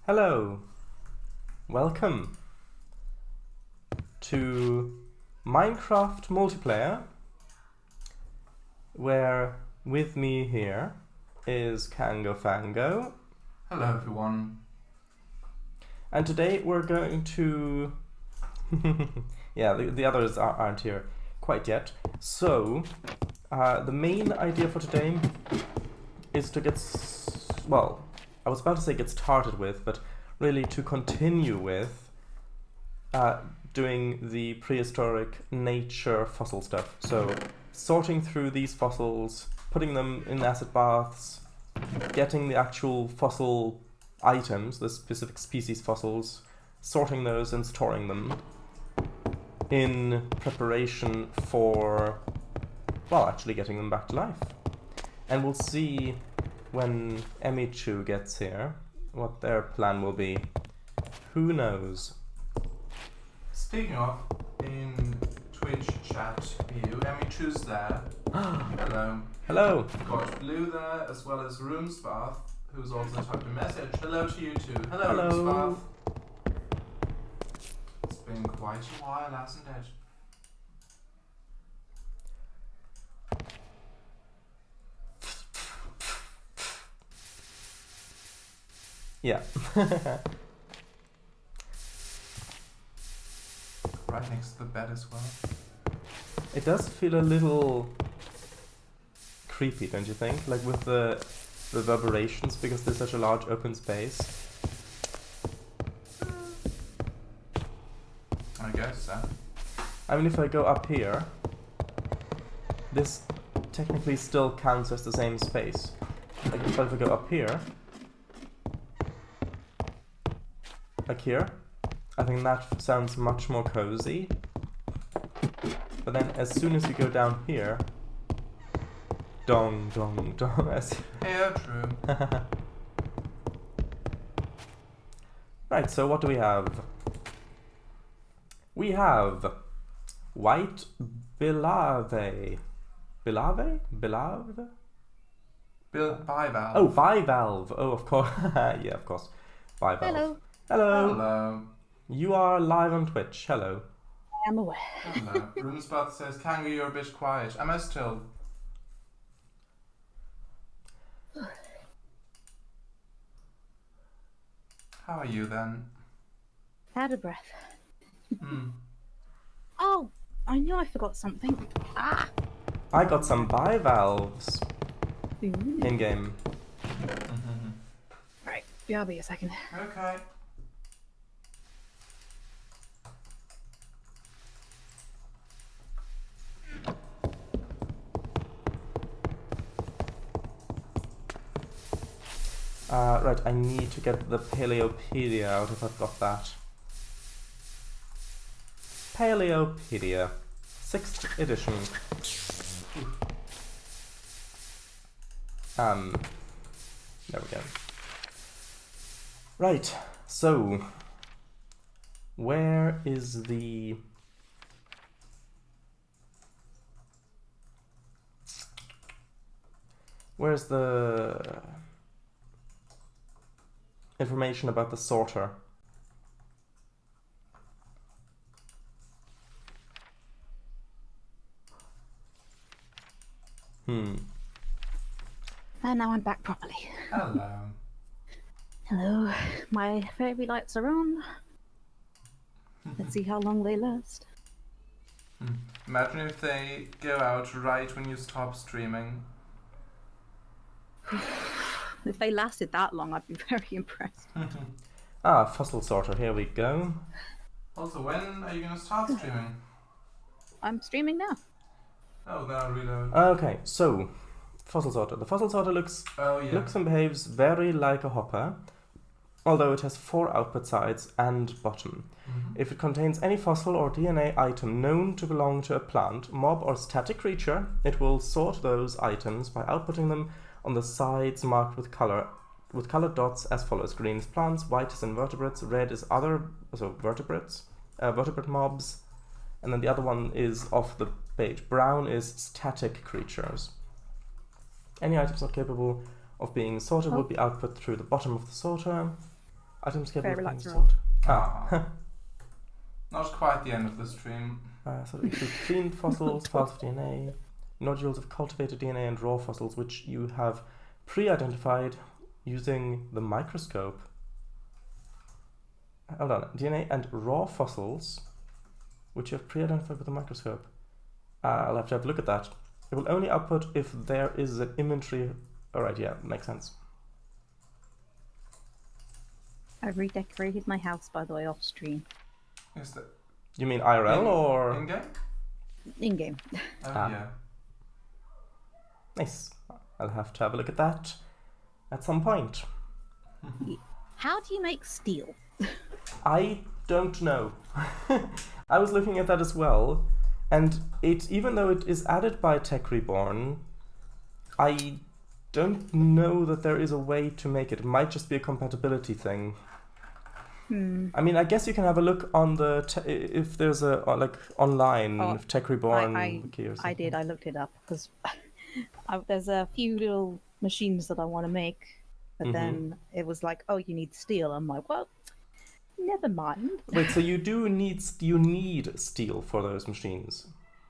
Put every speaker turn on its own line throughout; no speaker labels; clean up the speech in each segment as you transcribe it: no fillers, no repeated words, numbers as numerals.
Hello, welcome to Minecraft multiplayer, where with me here is CangoFango.
Hello everyone.
And today we're going to... yeah, the others aren't here quite yet. So, the main idea for today is to get... well, I was about to say get started with, but really to continue with doing the prehistoric nature fossil stuff. So, sorting through these fossils, putting them in acid baths, getting the actual fossil items, the specific species fossils, sorting those and storing them in preparation for, well, actually getting them back to life. And we'll see when Emichu gets here what their plan will be. Who knows?
Speaking of, in Twitch chat view, Emichu's there. Hello.
Hello.
We've got Blue there, as well as RealHansWasser, who's also typed a message. Hello to you too. Hello,
Hello.
RealHansWasser. It's been quite a while, hasn't it?
Yeah.
Right next to the bed as well.
It does feel a little creepy, don't you think? Like with the reverberations, because there's such a large open space.
I guess so.
I mean, if I go up here, this technically still counts as the same space. Like, if I go up here, like here, I think that sounds much more cozy. But then as soon as you go down here, dong, dong, dong.
Yeah, true.
Right, so what do we have? We have white bilave. Bilave? Bilave?
Bivalve.
Oh, bivalve. Oh, of course. Yeah, of course. Bivalve.
Hello.
Hello.
Hello.
You are live on Twitch. Hello.
I am aware.
Hello. RealHansWasser says, Cango, you're a bit quiet. Am I still? How are you then?
Out of breath.
Hmm.
Oh, I knew I forgot something. Ah!
I got some bivalves
Ooh.
in game.
Right, yeah, I'll be a second.
Okay.
Right, I need to get the Paleopedia out if I've got that. Paleopedia. 6th edition. There we go. Right, so where is the... where's the information about the sorter?
And now I'm back properly.
Hello.
Hello. My fairy lights are on. Let's see how long they last.
Imagine if they go out right when you stop streaming.
If they lasted that long, I'd be very impressed.
Ah, fossil sorter, here we go.
Also, when are you going to start streaming?
I'm streaming now.
Oh, then I'll reload.
Okay, so fossil sorter. The fossil sorter looks and behaves very like a hopper, although it has 4 output sides and bottom. If it contains any fossil or DNA item known to belong to a plant, mob, or static creature, it will sort those items by outputting them on the sides marked with colored dots as follows: green is plants, white is invertebrates, red is other, so vertebrates, vertebrate mobs, and then the other one is off the page. Brown is static creatures. Any items not capable of being sorted will be output through the bottom of the sorter. Items capable
Very
of being
relaxed
stored.
Not quite the end of the stream.
So include cleaned fossils, files of DNA, nodules of cultivated DNA, and raw fossils, which you have pre-identified using the microscope. Hold on. DNA and raw fossils, which you have pre-identified with the microscope. I'll have to have a look at that. It will only output if there is an inventory. Alright, yeah, makes sense.
I've redecorated my house, by the way, off stream.
Is that
You mean IRL or
in-game?
In-game.
Oh, yeah.
Nice. I'll have to have a look at that at some point.
How do you make steel?
I don't know. I was looking at that as well, and even though it is added by Tech Reborn, I don't know that there is a way to make it. It might just be a compatibility thing. I mean, I guess you can have a look on the if there's a online if Tech Reborn wiki or something.
I did. I looked it up because there's a few little machines that I want to make, but then it was like, oh, you need steel. I'm like, well, never mind.
Wait, so you need steel for those machines?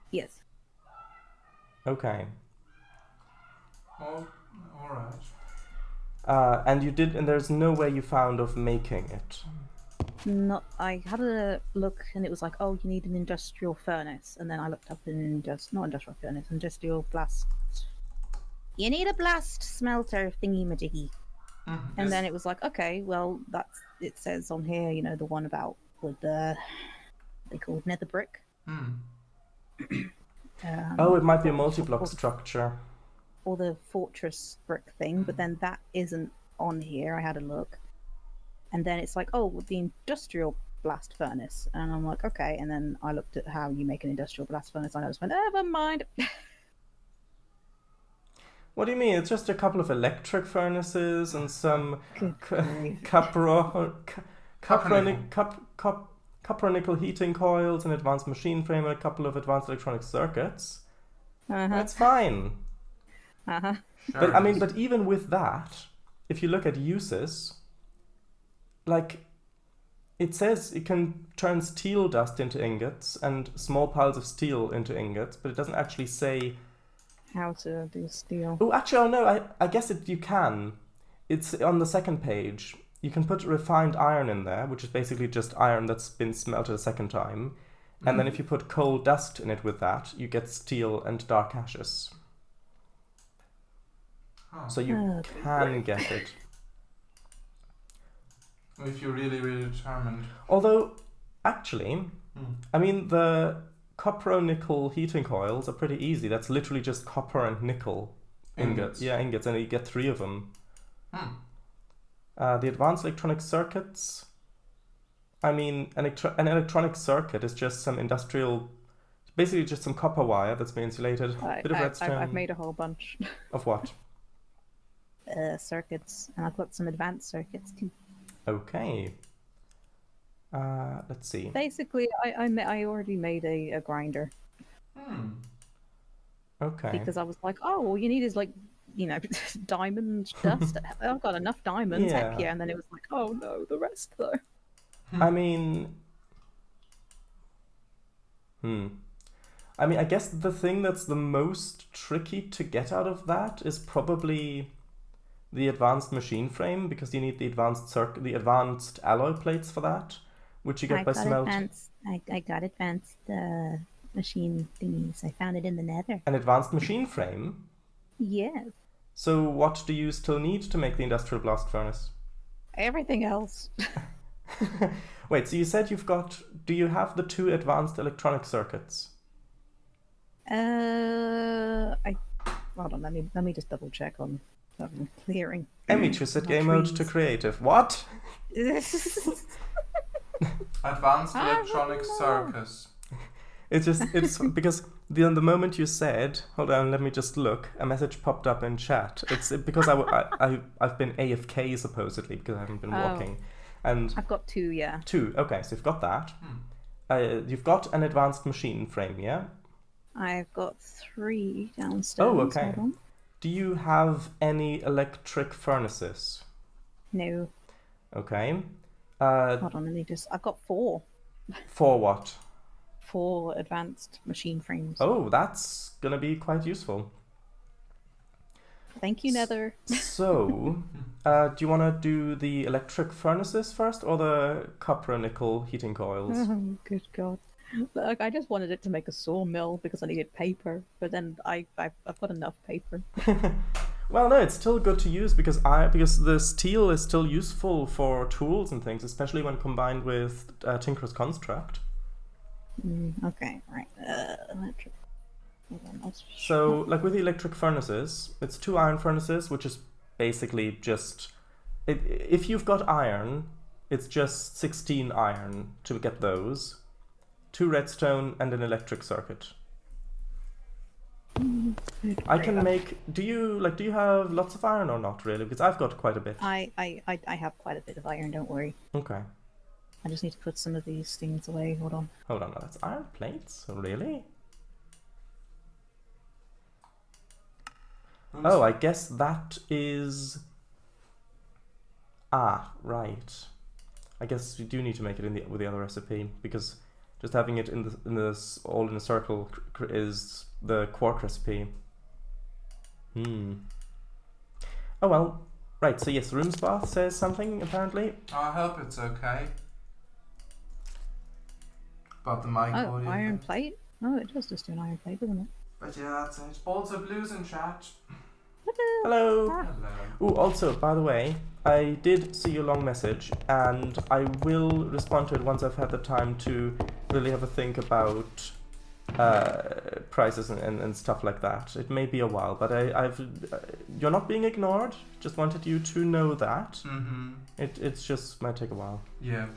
Yes.
Okay.
Oh, all right.
And there's no way you found of making it.
No, I had a look and it was like, oh, you need an industrial furnace, and then I looked up not industrial furnace, industrial blast. You need a blast smelter thingy majiggy. And then it was like, okay, well, it says on here, you know, the one about with they called nether brick.
It might be a multi-block structure.
Or the fortress brick thing, but then that isn't on here. I had a look. And then it's like, oh, the industrial blast furnace. And I'm like, okay. And then I looked at how you make an industrial blast furnace, and I just went, never mind.
What do you mean? It's just a couple of electric furnaces and some copper-nickel heating coils, an advanced machine frame, and a couple of advanced electronic circuits. That's fine.
Sure.
But I mean, but even with that, if you look at uses, like it says it can turn steel dust into ingots and small piles of steel into ingots, but it doesn't actually say
how to do steel.
Oh, actually, no, I guess you can. It's on the second page. You can put refined iron in there, which is basically just iron that's been smelted a second time. And then if you put coal dust in it with that, you get steel and dark ashes. So you can get it.
If you're really, really determined.
Although, actually, I mean, the copper-nickel heating coils are pretty easy. That's literally just copper and nickel ingots. Yeah, ingots, and you get 3 of them. The advanced electronic circuits. I mean, an electronic circuit is just some industrial, basically just some copper wire that's been insulated. Bit of redstone.
I've made a whole bunch.
Of what?
Circuits, and I've got some advanced circuits too.
Okay. Let's see.
Basically, I already made a grinder.
Okay.
Because I was like, oh, all you need is like, you know, diamond dust. I've got enough diamonds.
Yeah.
Heck yeah. And then it was like, oh no, the rest though.
I mean, I guess the thing that's the most tricky to get out of that is probably the advanced machine frame, because you need the advanced alloy plates for that, which you get by smelting.
I got advanced machine thingies. I found it in the nether.
An advanced machine frame?
Yes.
So what do you still need to make the industrial blast furnace?
Everything else.
Wait, so you said do you have the 2 advanced electronic circuits?
Hold on, let me just double check on clearing.
Emichu set game mode to creative. What?
Advanced electronic circus.
It's because the moment you said, hold on, let me just look, a message popped up in chat. It's because I've been AFK supposedly because I haven't been walking, and
I've got 2, yeah.
2. Okay, so you've got that. You've got an advanced machine frame, yeah.
I've got 3 downstairs.
Oh, okay. Do you have any electric furnaces?
No.
Okay.
Hold on, let me just. I've got 4.
For what?
4 advanced machine frames.
Oh, that's gonna be quite useful.
Thank you, Nether.
So, do you want to do the electric furnaces first, or the copper and nickel heating coils?
Oh, good God. Look, I just wanted it to make a sawmill because I needed paper, but then I've got enough paper.
Well, no, it's still good to use because the steel is still useful for tools and things, especially when combined with Tinker's Construct.
Okay, right. Electric.
So, like with the electric furnaces, it's 2 iron furnaces, which is basically just... If you've got iron, it's just 16 iron to get those. 2 redstone and an electric circuit. I can make... Do you have lots of iron or not, really? Because I've got quite a bit.
I have quite a bit of iron, don't worry.
Okay.
I just need to put some of these things away. Hold on.
Hold on, that's iron plates? Really? Oh, I guess that is... Ah, right. I guess you do need to make it with the other recipe, because just having it all in a circle is the quark recipe. Oh well. Right, so yes, RealHansWasser says something, apparently.
I hope it's okay. About the mic audio.
Oh, iron plate? Oh, it does just do an iron plate, doesn't it?
But yeah, that's it. Also, Blue's in chat.
Hello!
Ah.
Hello.
Ooh, also, by the way, I did see your long message, and I will respond to it once I've had the time to really have a think about prices and stuff like that. It may be a while, but you're not being ignored. Just wanted you to know that.
Mm-hmm.
It's just might take a while.
Yeah.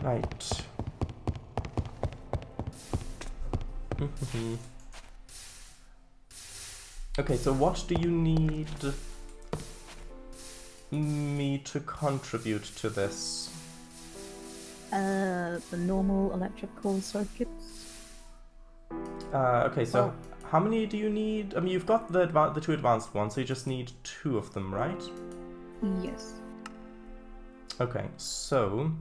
Right. Okay, so what do you need me to contribute to this?
The normal electrical circuits.
Okay, so how many do you need? I mean, you've got the 2 advanced ones, so you just need 2 of them, right?
Yes.
Okay, so...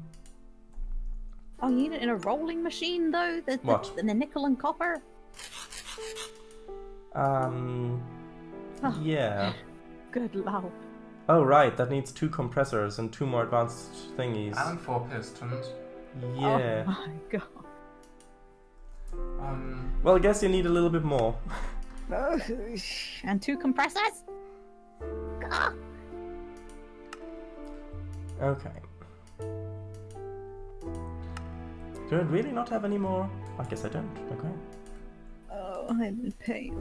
Oh, you need it in a rolling machine, though?
What?
The nickel and copper?
Yeah.
Good lord.
Oh, right, that needs 2 compressors and 2 more advanced thingies.
And 4 pistons.
Yeah.
Oh my god.
Well, I guess you need a little bit more.
And 2 compressors? Ah.
Okay. Do I really not have any more? I guess I don't. Okay.
Oh, I'm in pain.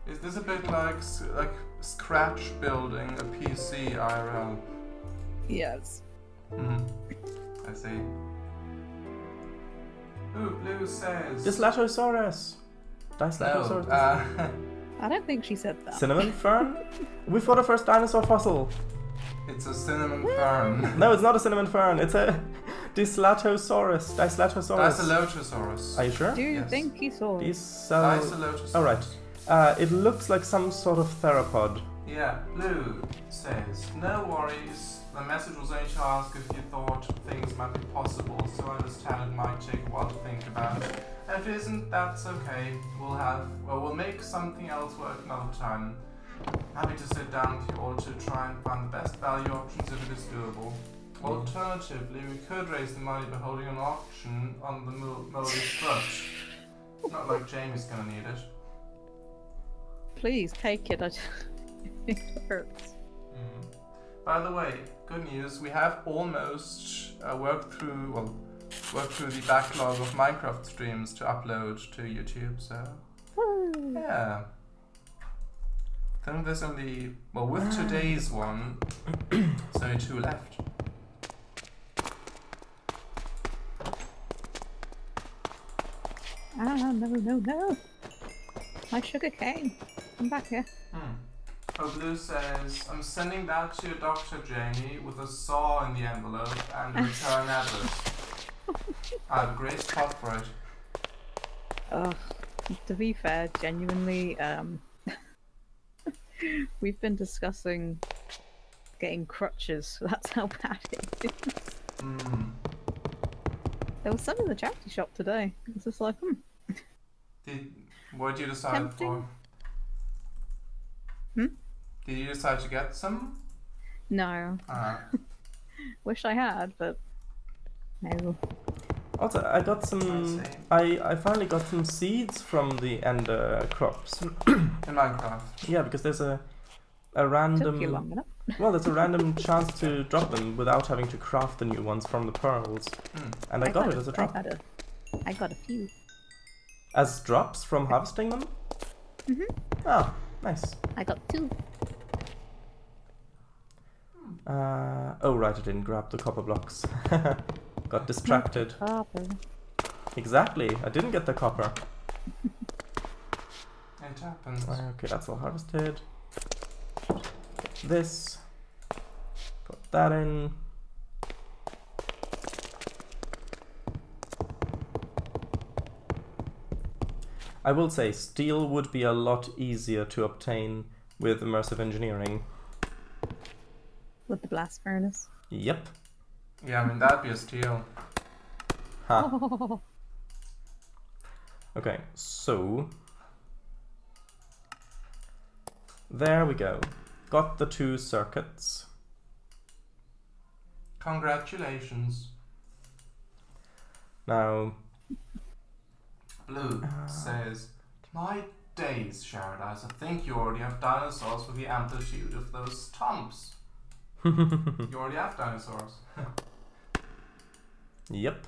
Is this a bit like Scratch building a PC IRL?
Yes.
I see. Ooh, Blue says...
Dislatosaurus! Dislatosaurus.
No,
I don't think she said that.
Cinnamon fern? We've got a first dinosaur fossil!
it's a cinnamon fern.
No, it's not a cinnamon fern, it's a Dislatosaurus.
Dicelotosaurus.
Are you sure?
Do you
Yes.
think he saw it?
Dicelotosaurus.
Alright. It looks like some sort of theropod.
Yeah, Blue says, no worries. The message was only to ask if you thought things might be possible, so I understand it might take a while to think about. And if it isn't, that's okay. We'll make something else work another time. Happy to sit down with you all to try and find the best value options if it is doable. Alternatively, we could raise the money by holding an auction on the Moldy's foot. Not like Jamie's gonna need it.
Please take it. It hurts.
By the way, good news, we have almost worked through the backlog of Minecraft streams to upload to YouTube, so
Woo.
yeah. I think there's only, with today's one, there's only 2 left.
Ah, no. My sugar cane. Come back here.
Oh, Blue says, I'm sending that to your doctor, Jamie, with a saw in the envelope and a return address. I have a great spot for it.
To be fair, genuinely, we've been discussing getting crutches. That's how bad it is. There was some in the charity shop today. It's just like,
What did you decide
Tempting.
for? Did you decide to get some?
No. Wish I had, but no.
Also, I got some. I finally got some seeds from the ender crops.
In Minecraft.
Yeah, because there's a random.
Took you long enough.
Well, there's a random chance to drop them without having to craft the new ones from the pearls, and I got it as a drop.
I got a few.
As drops from harvesting them? Oh, nice.
I got 2.
Oh right, I didn't grab the copper blocks. Got distracted.
Copper.
Exactly, I didn't get the copper.
It happens.
Okay, that's all harvested. Get this. Put that in. I will say, steel would be a lot easier to obtain with immersive engineering.
With the blast furnace.
Yep.
Yeah, I mean, that'd be a steal.
Huh.
Oh.
Okay, so... there we go. Got the 2 circuits.
Congratulations.
Now...
Blue says, my days, Sheridas, I think you already have dinosaurs with the amplitude of those stumps. You already have dinosaurs.
Yep.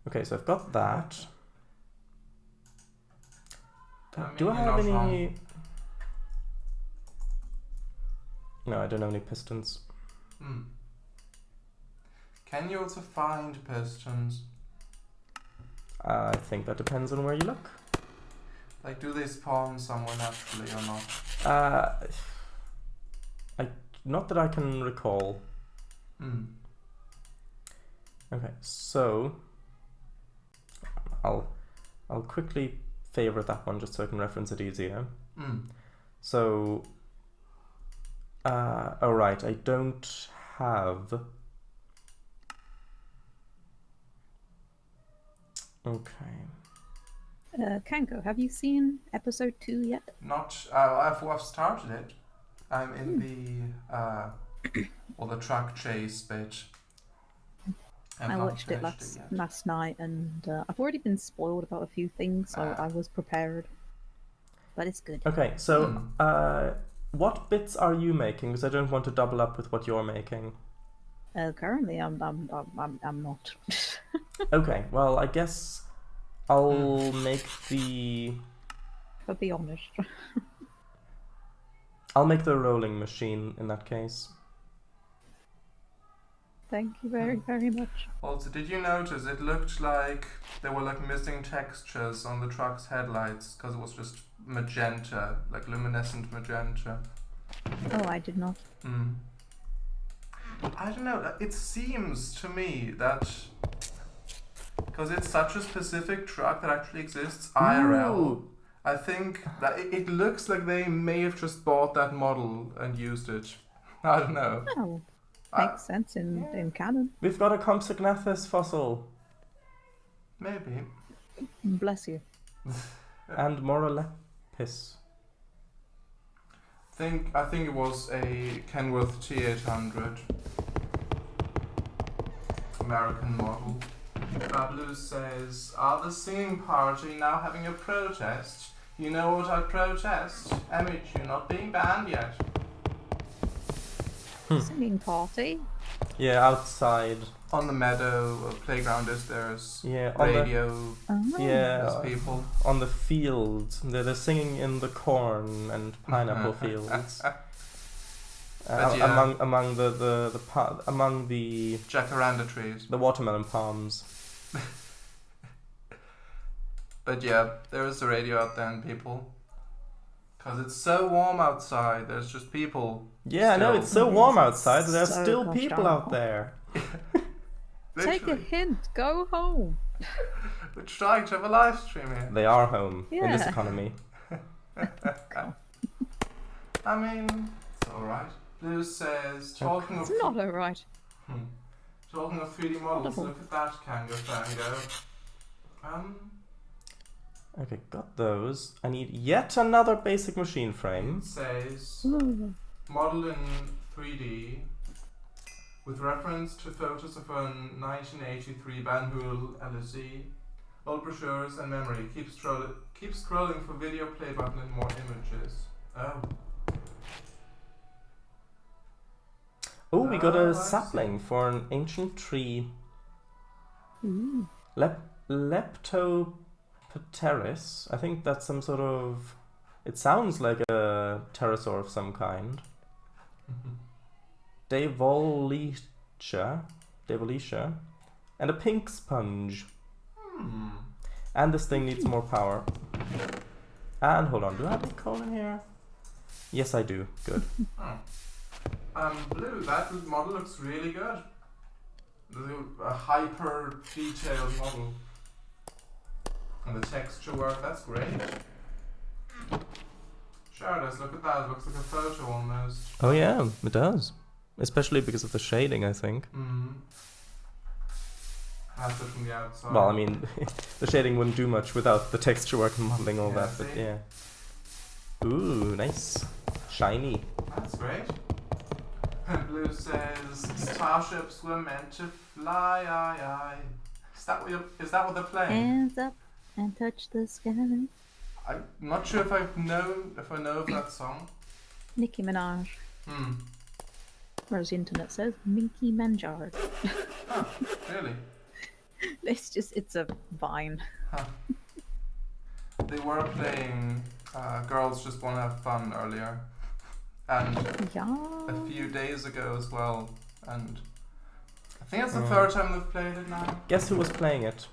Okay, so I've got that. Do I have any...
wrong.
No, I don't have any pistons.
Can you also find pistons?
I think that depends on where you look.
Like, do they spawn somewhere naturally or not?
Not that I can recall. Okay, so I'll quickly favorite that one just so I can reference it easier. So, oh right, I don't have. Okay.
Cango, have you seen episode 2 yet?
Not. I've started it. I'm in the truck chase bit.
I watched it last night, and I've already been spoiled about a few things, so I was prepared. But it's good.
Okay, so what bits are you making? Because I don't want to double up with what you're making.
Currently, I'm not.
Okay, well, I guess I'll make the.
I'll be honest.
I'll make the rolling machine in that case.
Thank you very, very much.
Also, did you notice it looked like there were like missing textures on the truck's headlights because it was just magenta, like luminescent magenta?
Oh, I did not.
I don't know, it seems to me that because it's such a specific truck that actually exists IRL, I think that it looks like they may have just bought that model and used it. I don't know.
Oh, makes sense in canon.
We've got a Compsognathus fossil.
Maybe.
Bless you.
And Moralepis.
I think it was a Kenworth T800 American model. Bablu says, are the singing party now having a protest? You know what I protest? Emichu not being banned yet.
Singing party?
Yeah, outside.
On the meadow, playground is there's
Yeah,
radio,
yeah,
there's people.
On the fields. They're singing in the corn and pineapple fields.
Yeah.
Among the
Jacaranda trees.
The watermelon palms.
But yeah, there is a radio out there and people. Because it's so warm outside, there's just people.
Yeah, I know, it's so warm outside, there's still people out there.
Take a hint, go home.
We're trying to have a live stream here.
They are home in this
Yeah.
economy.
I mean, it's alright. Blue says, talking
It's
of...
not alright.
Talking of 3D models,
Wonderful.
look at that CangoFango.
Okay, got those. I need yet another basic machine frame.
It says,
Ooh.
modeled in 3D with reference to photos of a 1983 Banhul LSD, old brochures and memory. Keep scrolling for video play button and more images. Oh.
Oh, we got
Oh,
a
I see.
sapling for an ancient tree.
Ooh.
Leptopteris. I think that's some sort of... It sounds like a pterosaur of some kind. Davolitia. And a pink sponge. And this thing needs more power. And hold on, do I have a coal in here? Yes, I do. Good.
Blue, that model looks really good. A hyper detailed model. And the texture work, that's great. Sure does, look at that, it looks like a photo almost.
Oh yeah, it does. Especially because of the shading, I think.
That's it from the outside.
Well, I mean, the shading wouldn't do much without the texture work and modeling all
Yeah,
that, but
see?
yeah. Ooh, nice. Shiny.
That's great. Blue says starships were meant to fly. Is that what they're playing?
Hands up and touch the sky.
I'm not sure if I know of that song.
Nicki Minaj. Whereas the internet says Minky Manjard.
Huh, really?
It's a vine.
Huh. They were playing Girls Just Wanna Have Fun earlier. And
Yeah.
a few days ago as well. And I think it's the third time they've played it now.
Guess who was playing it?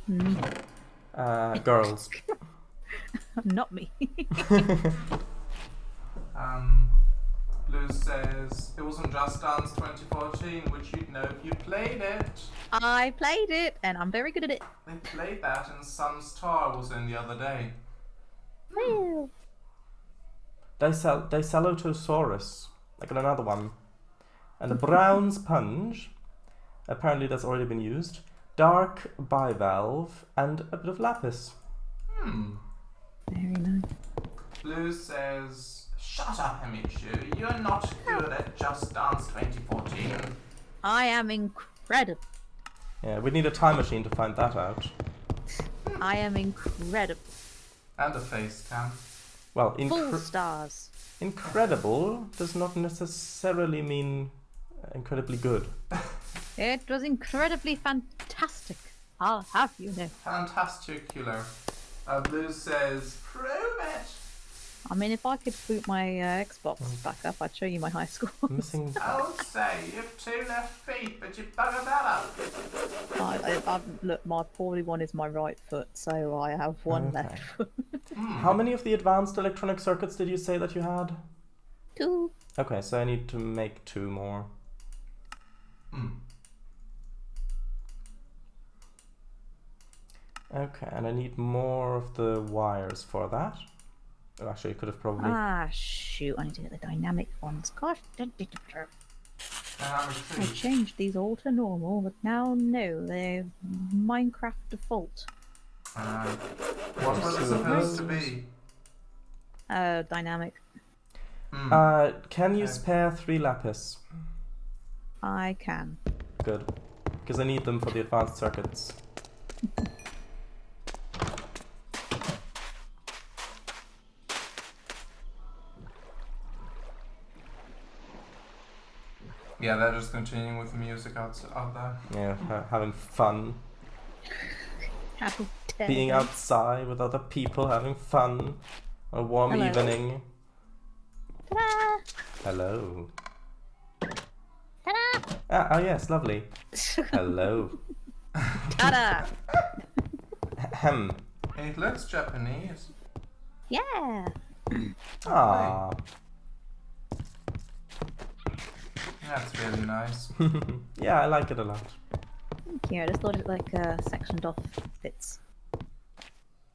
Me.
Girls.
Not me.
Blue says it was on Just Dance 2014, which you'd know if you played it.
I played it and I'm very good at it.
They played that in Some Star was in the other day.
Well.
Dicelotosaurus. I got another one. And a brown sponge. Apparently that's already been used. Dark bivalve and a bit of lapis.
Very nice.
Blue says, shut up, Emichu. You're not good at Just Dance 2014.
I am incredible.
Yeah, we need a time machine to find that out.
I am incredible.
And a face cam.
Well,
Full stars.
incredible does not necessarily mean incredibly good.
It was incredibly fantastic. I'll have you know.
Fantasticular. Blue says, prove it.
I mean, if I could boot my Xbox back up, I'd show you my high score.
Missing.
I would say you have 2 left feet, but you buggered that up.
Look, my poorly one is my right foot, so I have one
Okay.
left foot.
How many of the advanced electronic circuits did you say that you had?
2.
Okay, so I need to make 2 more. Okay, and I need more of the wires for that. Oh, actually, I could have probably...
Ah, shoot, I need to get the dynamic ones. Gosh, I changed these all to normal, but now no, they're Minecraft default.
What were they supposed to be?
Dynamic.
Can you spare 3 lapis?
I can.
Good. Because I need them for the advanced circuits.
Yeah, they're just continuing with the music out there.
Yeah, having fun.
How dare
Being
you.
outside with other people, having fun. On a warm
Hello.
evening.
Ta-da!
Hello.
Ta-da!
Oh yes, lovely. Hello.
Ta-da!
Ahem.
It looks Japanese.
Yeah!
Ah.
That's really nice.
Yeah, I like it a lot.
Thank you. I just thought it like sectioned off bits.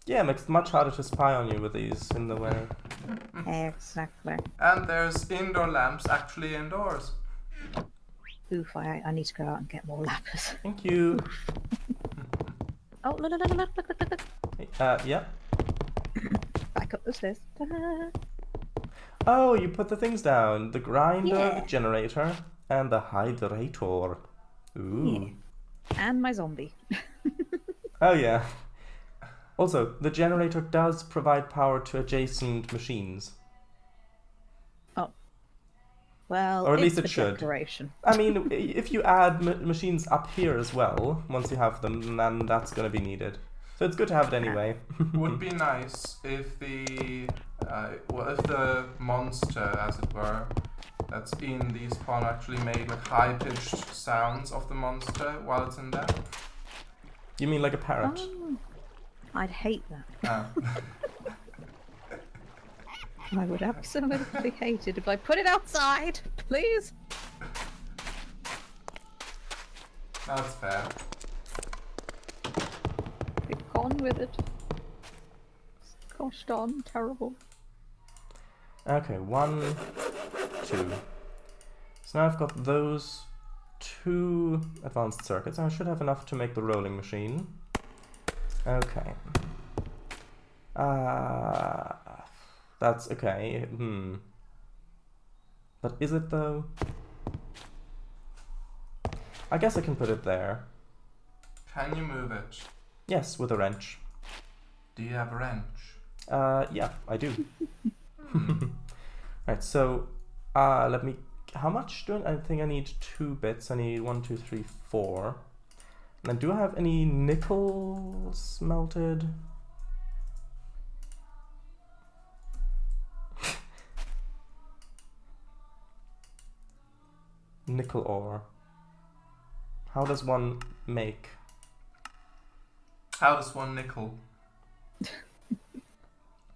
Yeah, it makes it much harder to spy on you with these in the way.
Exactly.
And there's indoor lamps actually indoors.
Oof, I need to go out and get more lapis.
Thank you.
Oh, look.
Yeah.
Back up the stairs. Ta-da.
Oh, you put the things down. The grinder,
Yeah.
the generator, and the hydrator. Ooh.
Yeah. And my zombie.
Oh, yeah. Also, the generator does provide power to adjacent machines.
Oh. Well,
Or at least
it's
it should.
Decoration.
I mean, if you add machines up here as well, once you have them, then that's going to be needed. So it's good to have it anyway.
Would be nice if the monster, as it were, that's in the spawn actually made like high-pitched sounds of the monster while it's in there.
You mean like a parrot?
Oh, I'd hate that.
Ah.
I would absolutely hate it if I put it outside, please.
That's fair.
Be gone with it. Gosh darn terrible.
Okay, 1, 2. So now I've got those 2 advanced circuits. I should have enough to make the rolling machine. Okay. That's okay. But is it though? I guess I can put it there.
Can you move it?
Yes, with a wrench.
Do you have a wrench?
Yeah, I do. Right, so let me. How much do I think I need? 2 bits. I need 1, 2, 3, 4. And then do I have any nickel smelted? Nickel ore. How does one make?
How does one nickel?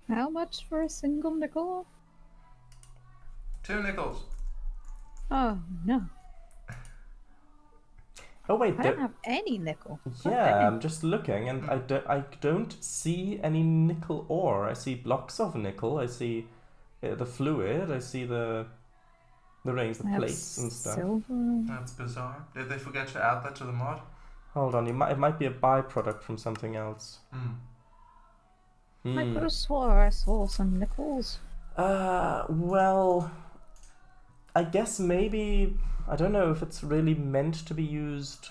How much for a single nickel?
2 nickels.
Oh no.
Oh wait,
I don't have any nickel.
yeah, I'm just looking and I don't see any nickel ore. I see blocks of nickel, I see the fluid, I see the rings, the plates and stuff.
Silver.
That's bizarre. Did they forget to add that to the mod?
Hold on, it might be a byproduct from something else.
I could have swore I saw some nickels.
Well, I guess maybe, I don't know if it's really meant to be used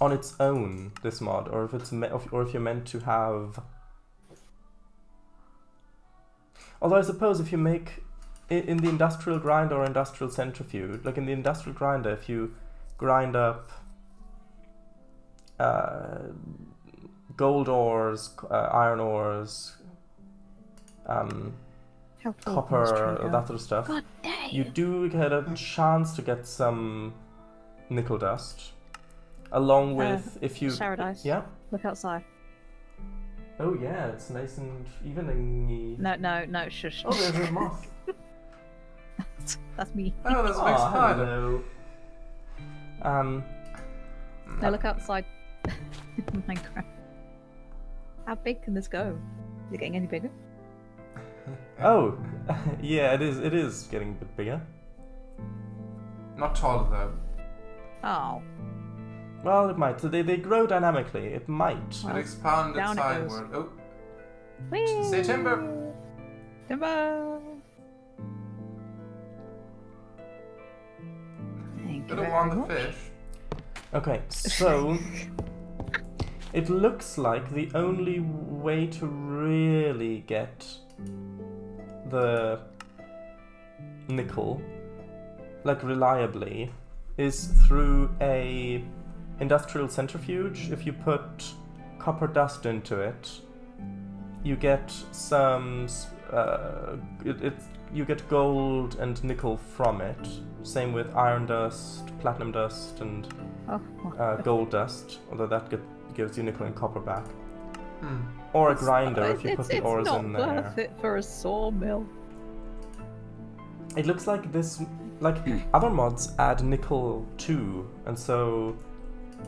on its own, this mod, or if it's or if you're meant to have. Although I suppose if you make in the industrial grinder or industrial centrifuge, like in the industrial grinder, if you grind up gold ores, iron ores, copper, that sort of stuff,
God dang.
you do get a chance to get some nickel dust, along with if you.
Paradise.
Yeah.
Look outside.
Oh yeah, it's nice and even.
No, shush.
Oh, there's a moth.
That's me.
Oh, there's a big spider.
Hello.
Now look outside. Minecraft. How big can this go? Is it getting any bigger?
Oh, yeah, it is getting a bit bigger.
Not taller though.
Oh.
Well, it might. So they grow dynamically. It might.
It expanded
down it goes.
sideward. Oh,
Whee!
say timber.
Timber! Thank you
Little
very
one the
much.
fish.
Okay, so it looks like the only way to really get the nickel, like reliably, is through a industrial centrifuge. If you put copper dust into it, you get some. You get gold and nickel from it. Same with iron dust, platinum dust, and gold dust. Although that gives you nickel and copper back. Or a grinder if you put the ores in there.
It's not worth it for a sawmill.
It looks like this, like other mods add nickel too, and so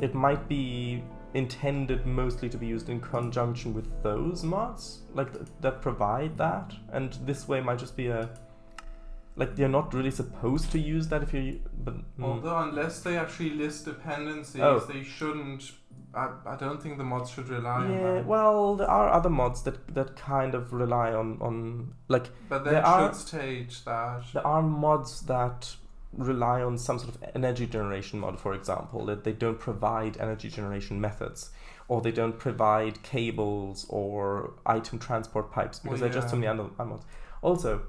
it might be intended mostly to be used in conjunction with those mods, like that provide that, and this way might just be a, like, you're not really supposed to use that if you, but
although unless they actually list dependencies, they shouldn't. I don't think the mods should rely on that.
Yeah, well, there are other mods that kind of rely on like.
But they should stage that.
There are mods that rely on some sort of energy generation mod, for example, that they don't provide energy generation methods, or they don't provide cables or item transport pipes, because they're just so many other mods. Also,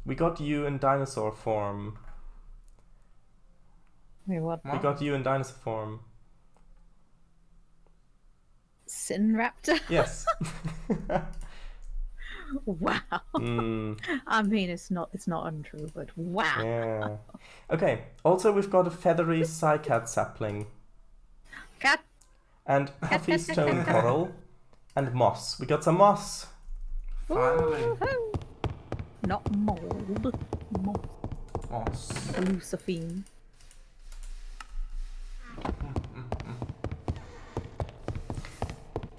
we got you in dinosaur form.
Wait, what?
We got you in dinosaur form.
Sin Raptor?
Yes.
Wow. I mean, it's not untrue, but wow.
Yeah. Okay. Also, we've got a feathery cycad sapling.
Cat.
And puffy stone coral. And moss. We got some moss.
Finally.
Woo-hoo. Not mold.
Moss.
Luciphine.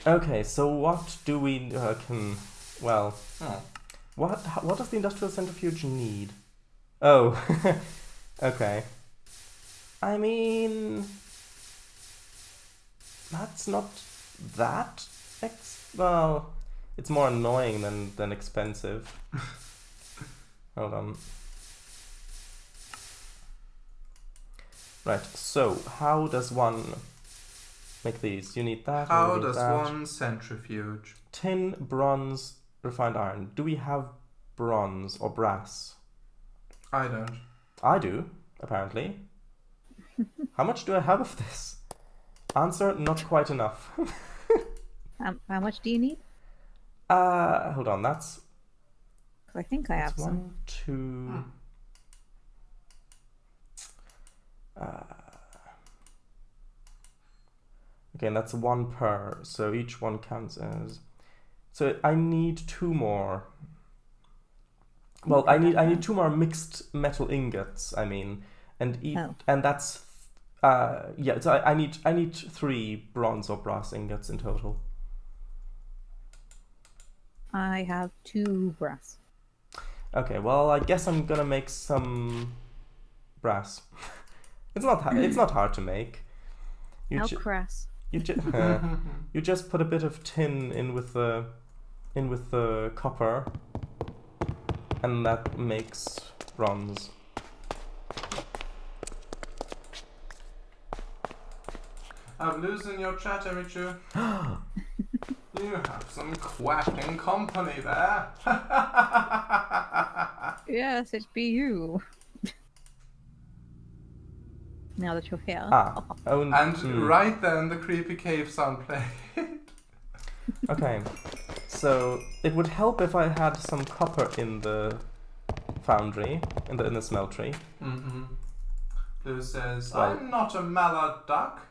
Okay, so what do we what does the industrial centrifuge need? Oh, okay. I mean, that's not that well, it's more annoying than expensive. Hold on. Right, so how does one make these? You need that.
How does one centrifuge?
Tin, bronze, refined iron. Do we have bronze or brass?
I don't.
I do, apparently. How much do I have of this? Answer, not quite enough.
How much do you need?
Hold on, that's...
I think I have some.
1, 2... Okay, and that's 1 per, so each one counts as... So I need 2 more. Well, I need 2 more mixed metal ingots, I mean. And and that's... yeah, so I need 3 bronze or brass ingots in total.
I have 2 brass.
Okay, well, I guess I'm gonna make some brass. It's not hard to make.
How crass.
You just put a bit of tin in with the copper, and that makes bronze.
I'm losing your chat, Emichu. You have some quacking company there.
Yes, it be you. Now that you're here.
And right then the creepy cave sound played.
Okay, so it would help if I had some copper in the foundry, in the smeltery.
Mm-hmm. Blue says, well, I'm not a mallard duck.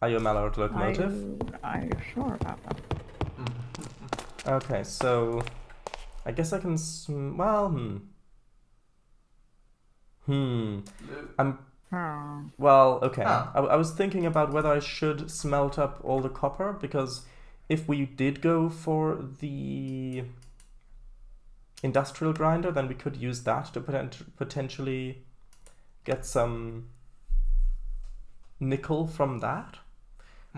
Are you a mallard locomotive?
Are you sure about that?
Okay, so I guess I can. Well, okay. I was thinking about whether I should smelt up all the copper, because if we did go for the industrial grinder, then we could use that to potentially get some nickel from that.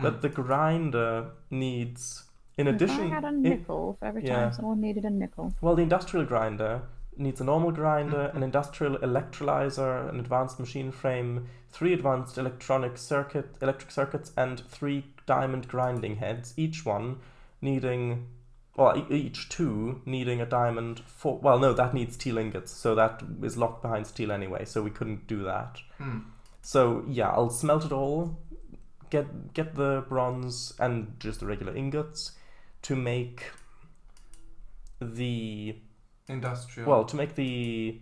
But the grinder needs, in addition...
If I had a nickel for every time someone needed a nickel.
Well, the industrial grinder needs a normal grinder, an industrial electrolyzer, an advanced machine frame, 3 advanced electric circuits, and 3 diamond grinding heads, each one needing... Well, each 2 needing a diamond for... Well, no, that needs steel ingots, so that is locked behind steel anyway, so we couldn't do that. So, yeah, I'll smelt it all, get the bronze and just the regular ingots to make the...
Industrial.
Well, to make the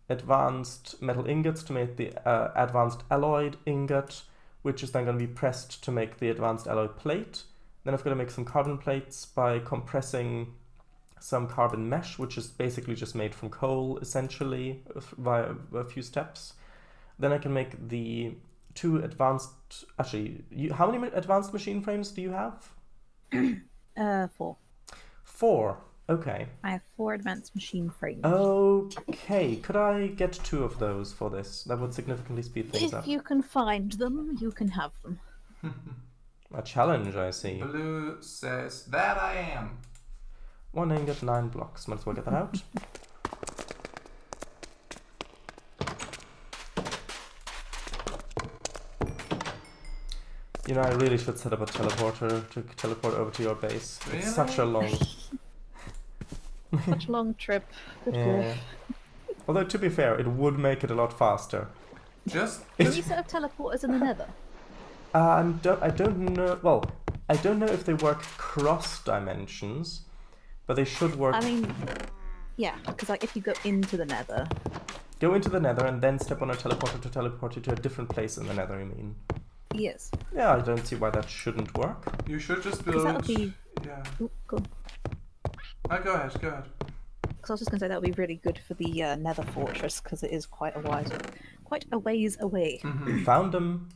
advanced metal ingots, to make the advanced alloyed ingot, which is then going to be pressed to make the advanced alloy plate. Then I've got to make some carbon plates by compressing some carbon mesh, which is basically just made from coal, essentially, via a few steps. Then I can make the two advanced... Actually, how many advanced machine frames do you have?
4.
4. Okay.
I have 4 advanced machine frames.
Okay. Could I get 2 of those for this? That would significantly speed things up.
If you can find them, you can have them.
A challenge, I see.
Blue says, that I am.
1 ingot, 9 blocks. Might as well get that out. You know, I really should set up a teleporter to teleport over to your base.
Really?
It's such a long...
Such a long trip. Good grief.
Although, to be fair, it would make it a lot faster.
Just...
Can you set up teleporters in the nether?
I don't know... Well, I don't know if they work cross dimensions, but they should work...
I mean, yeah, because like if you go into the nether...
Go into the nether and then step on a teleporter to teleport you to a different place in the nether, you mean?
Yes.
Yeah, I don't see why that shouldn't work.
You should just build...
That would be...
Yeah.
Ooh, cool.
No, go ahead, go ahead.
Because I was just going to say that would be really good for the nether fortress, because it is quite a ways away.
Found them.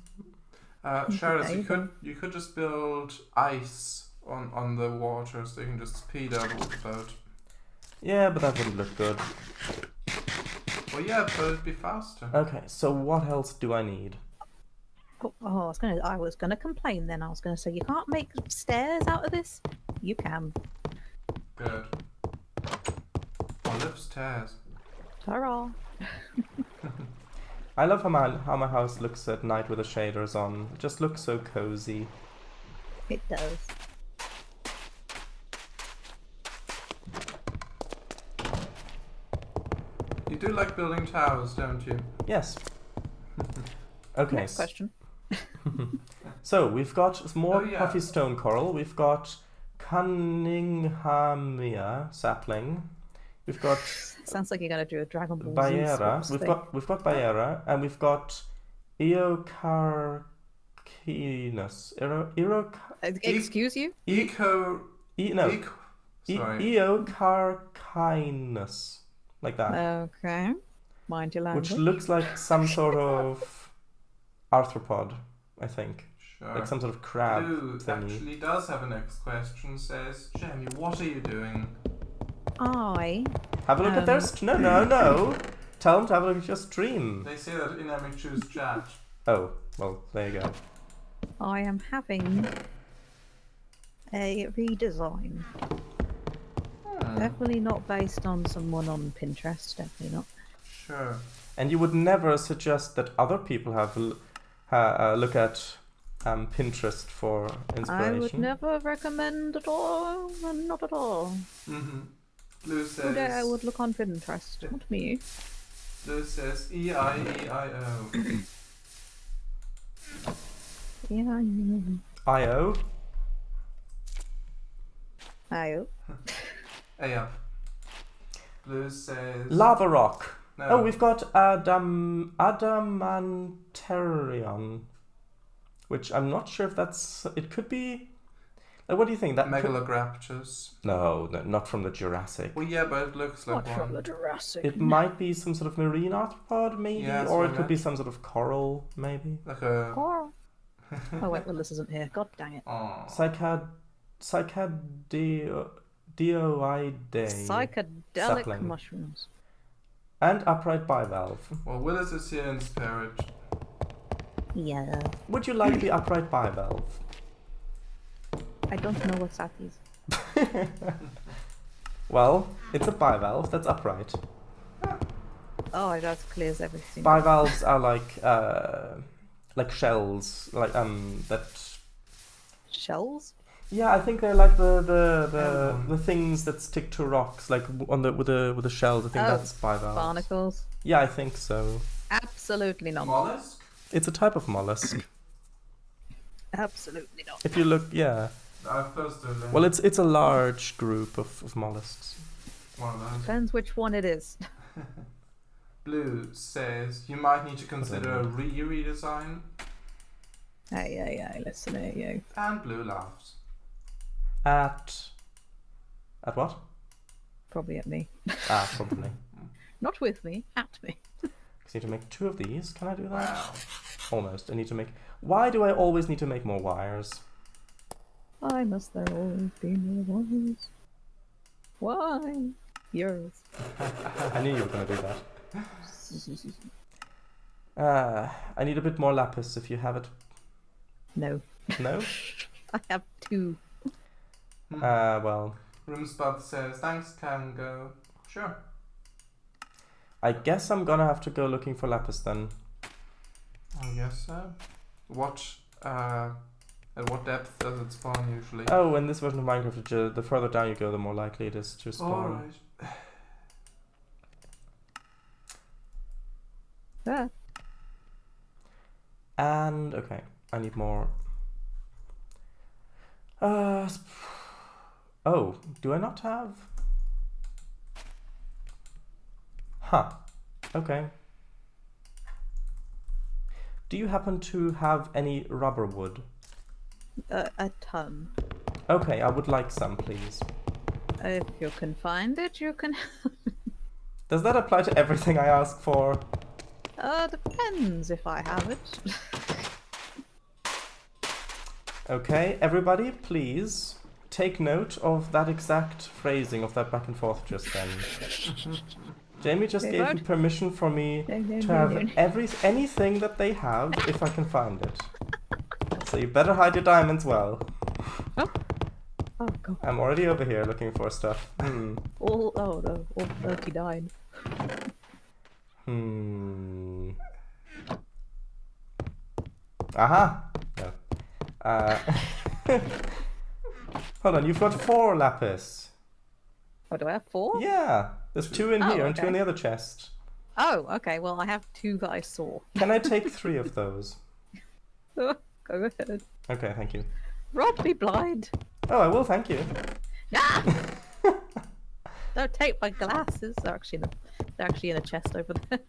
Shadows,
Okay.
you could just build ice on the water so you can just speed up the boat.
Yeah, but that wouldn't look good.
Well, yeah, but it'd be faster.
Okay, so what else do I need?
Oh, I was gonna complain then. I was gonna say you can't make stairs out of this. You can.
Good. On lift stairs.
Ta-ra.
I love how my house looks at night with the shaders on. It just looks so cozy.
It does.
You do like building towers, don't you?
Yes. Okay.
Next question.
So we've got more
Oh, yeah.
puffy stone coral. We've got Cunninghamia sapling. We've got
Sounds like you're gonna do a Dragon Ball Z
Baera.
sports
We've
thing.
got Baera, and we've got Eocarcinus.
Excuse you?
Eocarcinus, like that.
Okay. Mind your language.
Which looks like some sort of arthropod, I think.
Sure.
Like some sort of crab
Blue
thingy.
actually does have a next question. Says, Jamie, what are you doing?
Have a look at their... No. Tell them to have a look at your stream.
They say that in Emichu's chat.
Oh, well, there you go.
I am having a redesign. Definitely not based on someone on Pinterest. Definitely not.
Sure.
And you would never suggest that other people have look at Pinterest for inspiration?
I would never recommend at all. Not at all.
Blue
Who
says...
dare I would look on Pinterest? Not me.
Blue says E-I-E-I-O.
Yeah.
I.O.
Ayo.
A-up. Blue says...
Lava rock.
No.
Oh, we've got Adamanterion, which I'm not sure if that's... It could be... what do you think? That
Megalograptus.
No, not from the Jurassic.
Well, yeah, but it looks like
Not
one.
from the Jurassic.
It might be some sort of marine arthropod, maybe,
Yeah, that's
or
what
it
I
could be
meant.
some sort of coral, maybe.
Like a...
Coral. Oh wait, well this isn't here. God dang it.
Aw.
Psychedioidae.
Psychedelic
sapling.
mushrooms.
And upright bivalve.
Well, Willis is here in spirit.
Yeah.
Would you like the upright bivalve?
I don't know what that is.
Well, it's a bivalve that's upright.
Oh, that clears everything.
Bivalves are like shells, like that.
Shells?
Yeah, I think they're like the things that stick to rocks, like on the with the shells. I think that's bivalves.
Barnacles?
Yeah, I think so.
Absolutely not.
Mollusk?
It's a type of mollusk.
Absolutely not.
If you look, yeah.
I've posted a link.
Well, it's a large group of mollusks.
One of those.
Depends which one it is.
Blue says you might need to consider a redesign.
Hey, listen here, you.
And Blue laughs.
At what?
Probably at me.
Probably.
Not with me, at me.
Just need to make 2 of these. Can I do that?
Wow.
Almost. I need to make... Why do I always need to make more wires?
Why must there always be more wires? Why? Yours.
I knew you were going to do that. I need a bit more lapis if you have it.
No.
No?
I have 2.
Well...
Roomspot says, thanks, Cango. Sure.
I guess I'm gonna have to go looking for lapis then.
I guess so. At what depth does it spawn usually?
Oh, in this version of Minecraft, the further down you go, the more likely it is to spawn.
Alright.
Yeah.
And, okay, I need more. Oh, do I not have? Huh, okay. Do you happen to have any rubber wood?
A ton.
Okay, I would like some, please.
If you can find it, you can.
Does that apply to everything I ask for?
Depends if I have it.
Okay, everybody, please take note of that exact phrasing of that back and forth just then. Jamie just gave me permission for me to have anything that they have if I can find it. So you better hide your diamonds well.
Oh god.
I'm already over here looking for stuff.
All 39.
Aha! No. Hold on, you've got 4 lapis.
Oh, do I have 4?
Yeah, there's 2 in here and 2 in the
okay.
other chest.
Oh, okay. Well, I have 2 that I saw.
Can I take 3 of those?
Go ahead.
Okay, thank you.
Rob me blind.
Oh, I will, thank you.
Ah! Don't take my glasses. They're actually in a chest over there.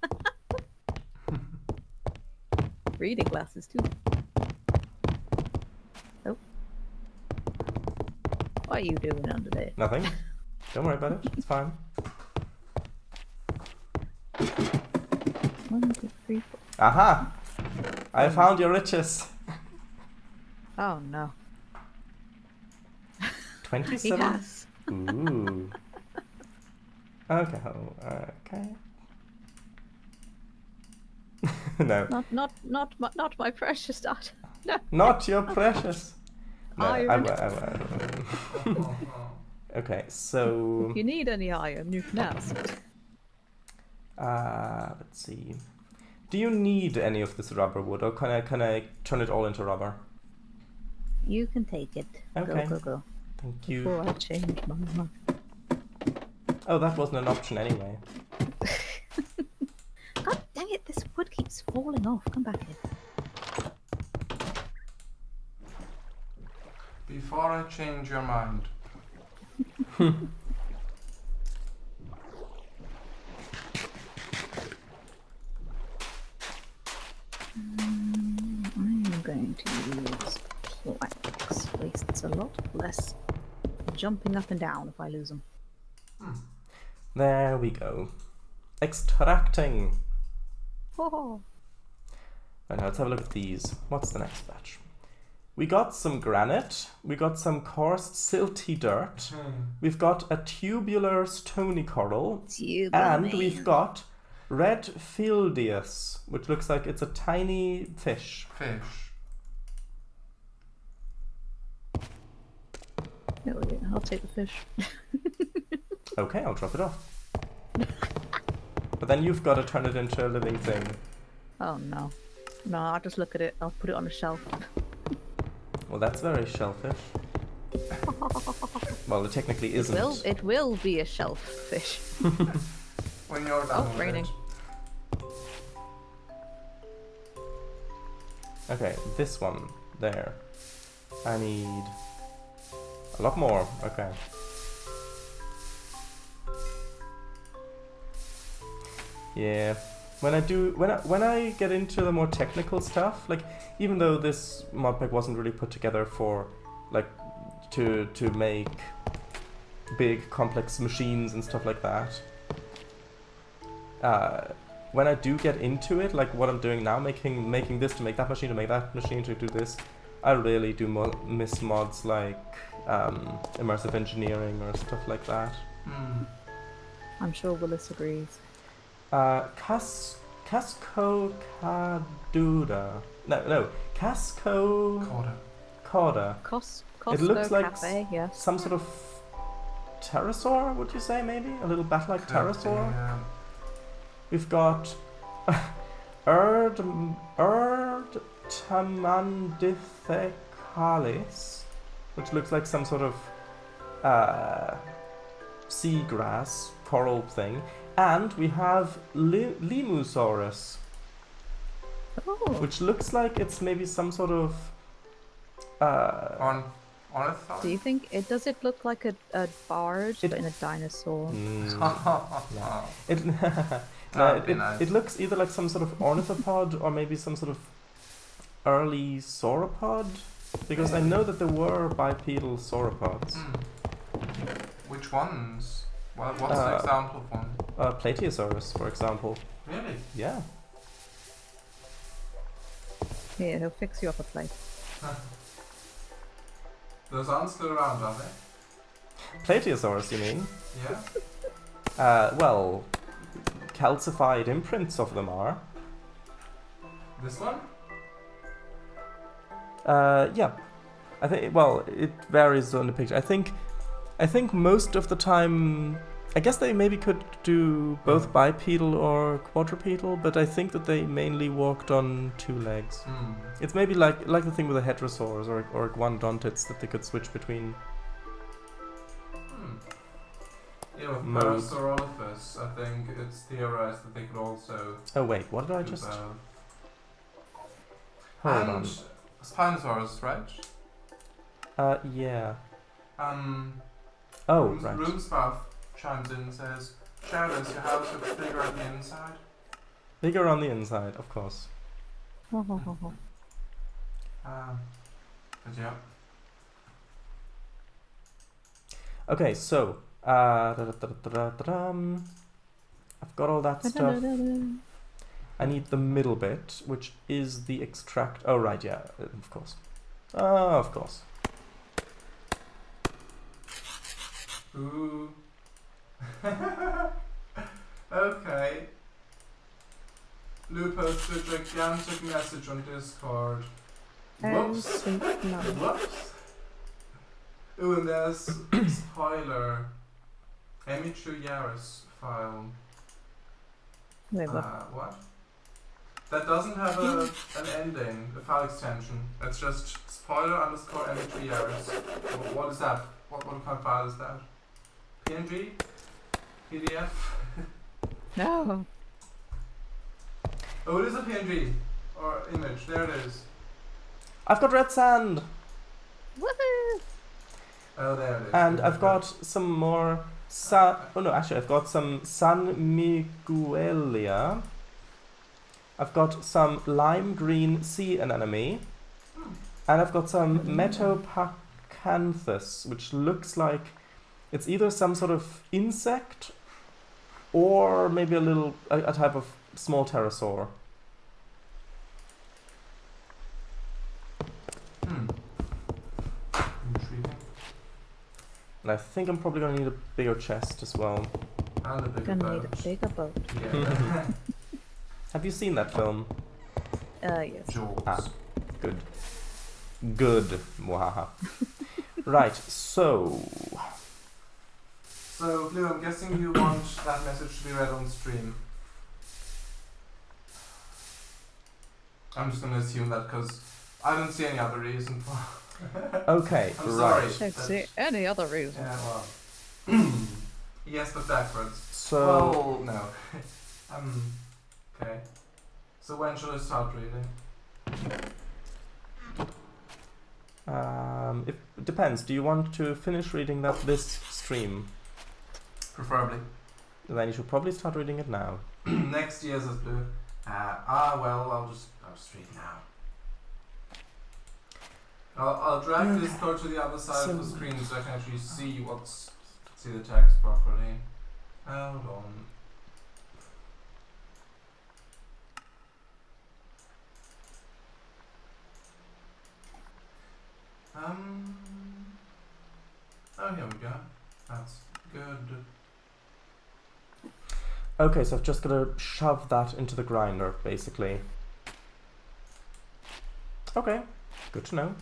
Reading glasses too. Oh. What are you doing under there?
Nothing. Don't worry about it. It's fine.
1, 2, 3, 4.
Aha! I found your riches.
Oh no.
27?
Yes.
Ooh. Okay. Okay. No.
Not my precious daughter. No.
Not your precious. No,
Iron.
Okay, so...
If you need any iron, you can ask.
Let's see. Do you need any of this rubber wood, or can I turn it all into rubber?
You can take it.
Okay.
Go.
Thank you.
Before I change my mind.
Oh, that wasn't an option anyway.
God dang it, this wood keeps falling off. Come back here.
Before I change your mind.
I'm going to use planks. At least it's a lot less jumping up and down if I lose them.
There we go. Extracting.
Oh.
Right, now let's have a look at these. What's the next batch? We got some granite. We got some coarse, silty dirt. We've got a tubular, stony coral. And we've got red Fildius, which looks like it's a tiny fish.
I'll take the fish.
Okay, I'll drop it off. But then you've got to turn it into a living thing.
Oh no. No, I'll just look at it. I'll put it on a shelf.
Well, that's very shellfish. Well, it technically isn't.
It will be a shellfish.
When you're done.
Oh, raining.
Okay, this one. There. I need a lot more. Okay. Yeah. When I get into the more technical stuff, like even though this mod pack wasn't really put together for like to make big complex machines and stuff like that, when I do get into it, like what I'm doing now, making this to make that machine, to make that machine, to do this, I really do miss mods like immersive engineering or stuff like that.
I'm sure Willis agrees.
Casco Caduda. No, Casco Corda. It looks like
Cafe, yes.
some sort of pterosaur, would you say, maybe? A little bat-like pterosaur?
Yeah.
We've got Erdtamandithicalis, which looks like some sort of seagrass, coral thing. And we have Lemusaurus, which looks like it's maybe some sort of...
Ornithology?
Do you think it does it look like a barge but in a dinosaur?
It looks either like some sort of ornithopod or maybe some sort of early sauropod, because I know that there were bipedal sauropods.
Which ones? What's an example of one?
Plateosaurus, for example.
Really?
Yeah.
Here, he'll fix you up a plate.
Those aren't still around, are they?
Plateosaurus, you mean?
Yeah.
Well, calcified imprints of them are.
This one?
Yeah. I think. Well, it varies on the picture. I think most of the time, I guess they maybe could do both bipedal or quadrupedal, but I think that they mainly walked on 2 legs. It's maybe like the thing with the heterosaurs or iguanodontids, that they could switch between.
Yeah, with Parasaurolophus, I think it's theorized that they could also.
Oh wait, what did I just? Hold on.
Spinosaurus, right?
Yeah. Right.
Roomsmouth chimes in and says, Shadows, your house looks bigger on the inside.
Bigger on the inside, of course.
But yeah.
Okay, so I've got all that stuff. I need the middle bit, which is the extract. Oh right, yeah, of course. Of course.
Ooh. Okay. Lou posted a gigantic message on Discord. Whoops. Whoops. Ooh, and there's spoiler. Emichu Yaris file.
Wait,
what? That doesn't have an ending, a file extension. It's just spoiler_Emichu Yaris. What is that? What kind of file is that? PNG? PDF?
No.
Oh, it is a PNG or image. There it is.
I've got red sand.
Woohoo!
Oh, there it is.
And I've got some more I've got some San Miguelia. I've got some lime green sea anemone. And I've got some Metopacanthus, which looks like it's either some sort of insect or maybe a type of small pterosaur.
Intriguing.
And I think I'm probably going to need a bigger chest as well.
And a bigger
Gonna
boat.
need a bigger boat.
Yeah.
Have you seen that film?
Yes.
Jaws.
Good. Mwahaha. Right, so...
So, Blue, I'm guessing you want that message to be read on stream. I'm just going to assume that because I don't see any other reason for...
Okay,
I'm
right.
sorry.
Don't see any other reason.
Yeah, well... yes, but backwards.
So...
Well, no. Okay. So when should I start reading?
It depends. Do you want to finish reading this stream?
Preferably.
Then you should probably start reading it now.
Next year's is Blue. Well, I'll just read now. I'll drag this code to the other side of the screen so I can actually see the text properly. Hold on. Oh, here we go. That's good.
Okay, so I've just got to shove that into the grinder, basically. Okay, good to know.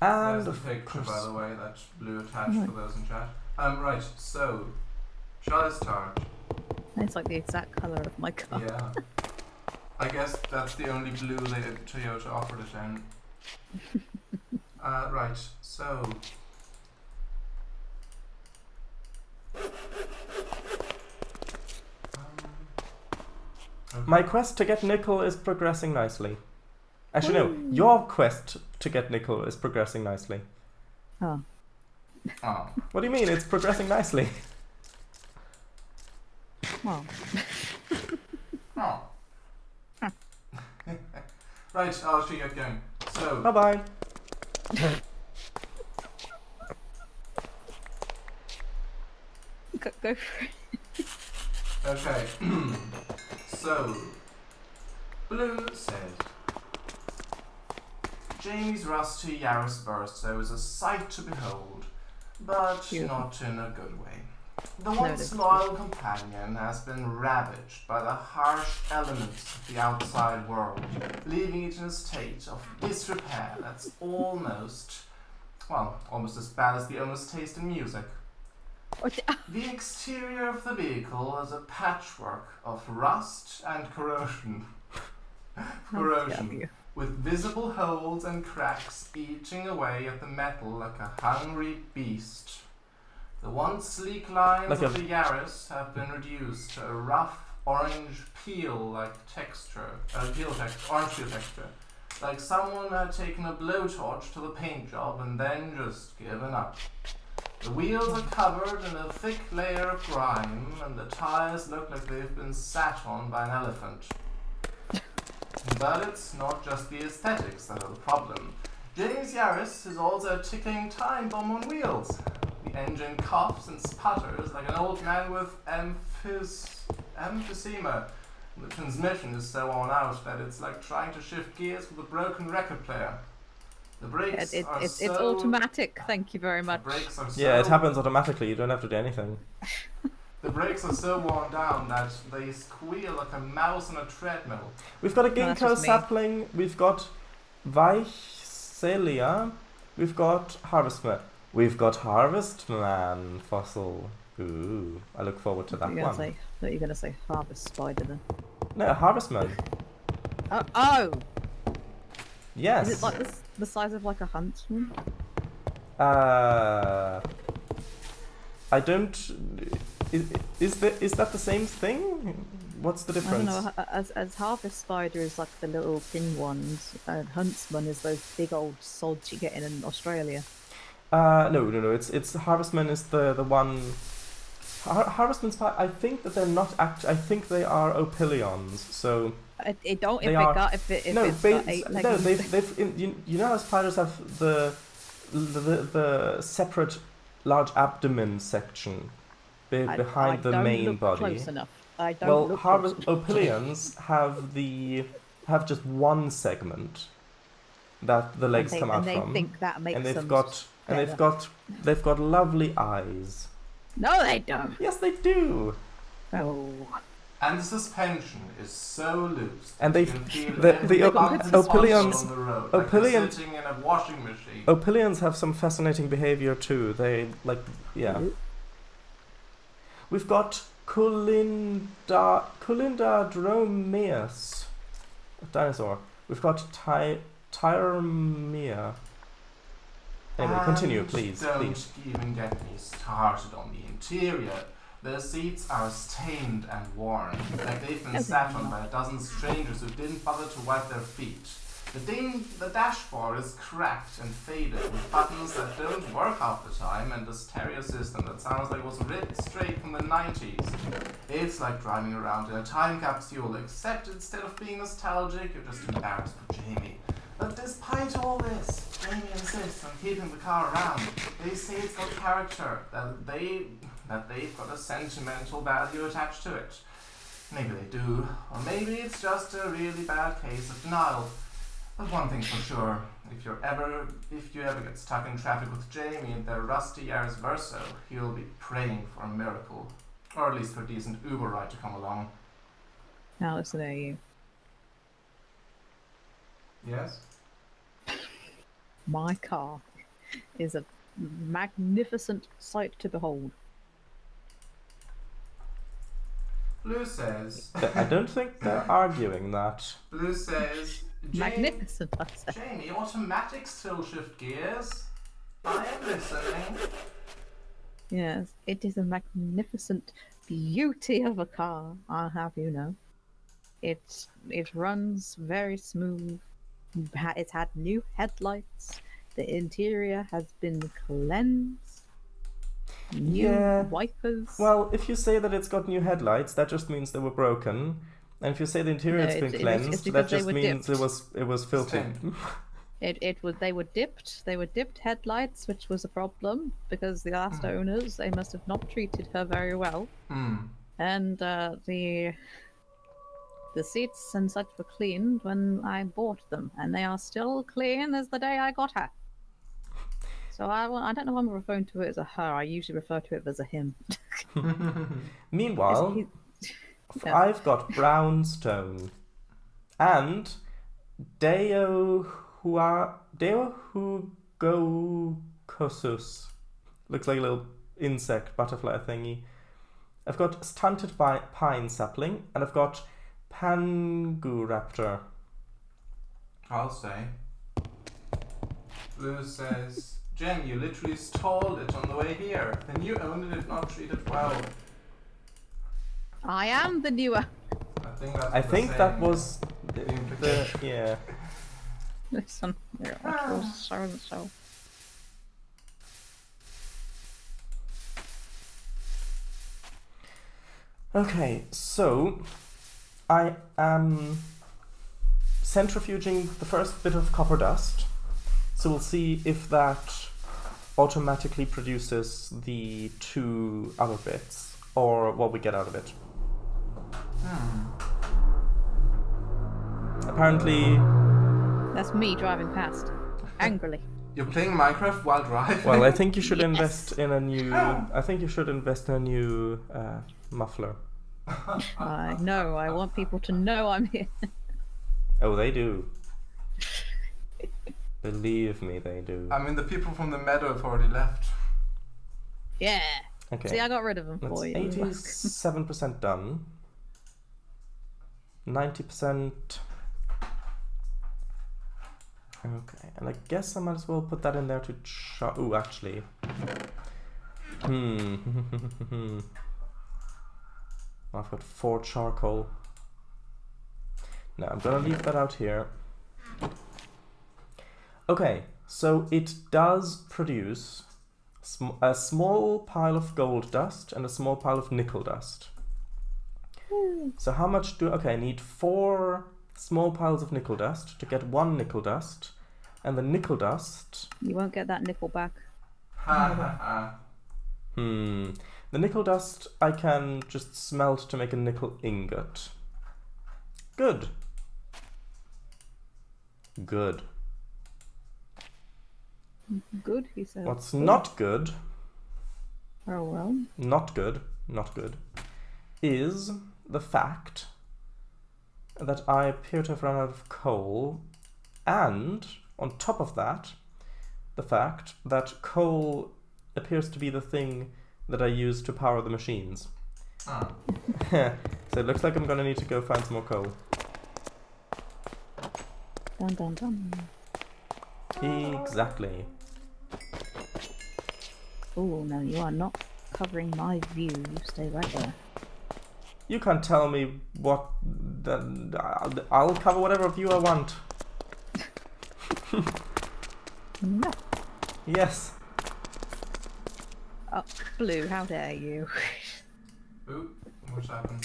And
there's the picture, by the way, that blue attached for those in chat. Right, so, shall I start?
It's like the exact colour of my car.
Yeah. I guess that's the only blue that Toyota offered it in. Right, so...
my quest to get nickel is progressing nicely. Actually, no, your quest to get nickel is progressing nicely.
Oh.
Oh.
What do you mean, it's progressing nicely?
Well.
Oh. Right, I'll actually get going. So...
Bye-bye.
Go for it.
Okay. So, Blue said, Jamie's rusty Yaris Verso is a sight to behold, but not in a good way. The once loyal companion has been ravaged by the harsh elements of the outside world, leaving it in a state of disrepair that's almost as bad as the owner's taste in music. The exterior of the vehicle is a patchwork of rust and corrosion. With visible holes and cracks eating away at the metal like a hungry beast. The once sleek lines of the Yaris have been reduced to a rough orange orange peel texture, like someone had taken a blowtorch to the paint job and then just given up. The wheels are covered in a thick layer of grime, and the tires look like they've been sat on by an elephant. But it's not just the aesthetics that are the problem. James Yaris is also a ticking time bomb on wheels. The engine coughs and sputters like an old man with emphysema. The transmission is so worn out that it's like trying to shift gears with a broken record player. The brakes
it's automatic, thank you very much.
The brakes are
it happens automatically, you don't have to do anything.
The brakes are so worn down that they squeal like a mouse on a treadmill.
We've got a ginkgo sapling, we've got Weichselia, we've got Harvestman. We've got Harvestman fossil. Ooh, I look forward to that one.
I thought you were going to say Harvest Spider then.
No, Harvestman.
Oh!
Yes.
Is it like the size of like a huntsman?
I don't... Is that the same thing? What's the difference?
I don't know. As Harvest Spider is like the little thin ones, and Huntsman is those big old sods you get in Australia.
No. It's Harvestman is the one. Harvestman's. I think that they're not I think they are opilions. So.
It don't.
They
if
are,
it got if it
no,
if it's got 8 legs.
No, they've you know how spiders have the separate large abdomen section behind the main body.
Close enough. I don't look
opilions have just one segment that the legs come out from.
And they think that makes them
they've got lovely eyes.
No, they don't.
Yes, they do.
Oh.
And the suspension is so loose.
And
the
opilions
sitting in a washing machine.
Opilions have some fascinating behavior too. They We've got Colindrodromeus, a dinosaur. We've got Tyromia. Anyway, continue, please.
Don't even get me started on the interior. The seats are stained and worn, like they've been sat on by a dozen strangers who didn't bother to wipe their feet. The dashboard is cracked and faded, with buttons that don't work half the time, and a stereo system that sounds like it was ripped straight from the 90s. It's like driving around in a time capsule, except instead of being nostalgic, you're just embarrassed for Jamie. But despite all this, Jamie insists on keeping the car around. They say it's got character, that they've got a sentimental value attached to it. Maybe they do, or maybe it's just a really bad case of denial. But one thing's for sure, if you ever get stuck in traffic with Jamie and their rusty Ares Verso, he'll be praying for a miracle. Or at least for a decent Uber ride to come along.
Now listen to you.
Yes?
My car is a magnificent sight to behold.
Blue says...
I don't think they're arguing that.
Blue says...
Magnificent, I say.
Jamie, automatic still shift gears. I am listening.
Yes, it is a magnificent beauty of a car, I'll have you know. It runs very smooth. It's had new headlights. The interior has been cleansed. New wipers.
Well, if you say that it's got new headlights, that just means they were broken. And if you say the interior has been cleansed, that just means it was filthy.
They were dipped. They were dipped headlights, which was a problem because the last owners, they must have not treated her very well. And the seats and such were cleaned when I bought them, and they are still clean as the day I got her. So I don't know why I'm referring to it as a her. I usually refer to it as a him.
Meanwhile, I've got brownstone and Deo Hugocosus. Looks like a little insect butterfly thingy. I've got stunted pine sapling, and I've got Panguraptor.
I'll say. Blue says, Jen, you literally stalled it on the way here. The new owner did not treat it well.
I am the newer.
I think
that was the yeah.
Listen, so.
Okay, so I am centrifuging the first bit of copper dust. So we'll see if that automatically produces the two other bits, or what we get out of it. Apparently...
That's me driving past, angrily.
You're playing Minecraft while driving?
Well, I think you should invest in a new... I think you should invest in a new muffler.
No, I want people to know I'm here.
Oh, they do. Believe me, they do.
I mean, the people from the meadow have already left.
Yeah.
Okay.
See, I got rid of them for you.
87% done. 90%. Okay, and I guess I might as well put that in there to ooh, actually. I've got 4 charcoal. No, I'm gonna leave that out here. Okay, so it does produce a small pile of gold dust and a small pile of nickel dust. So how much okay, I need 4 small piles of nickel dust to get 1 nickel dust, and the nickel dust...
You won't get that nickel back.
The nickel dust I can just smelt to make a nickel ingot. Good. Good.
Good, he said.
What's not good...
Oh well.
Not good, is the fact that I appear to have run out of coal, and on top of that, the fact that coal appears to be the thing that I use to power the machines. So it looks like I'm gonna need to go find some more coal.
Dun dun dun.
Exactly.
Oh no, you are not covering my view. You stay right there.
You can't tell me what... I'll cover whatever view I want.
No.
Yes.
Oh, Blue, how dare you?
Ooh, what's happened?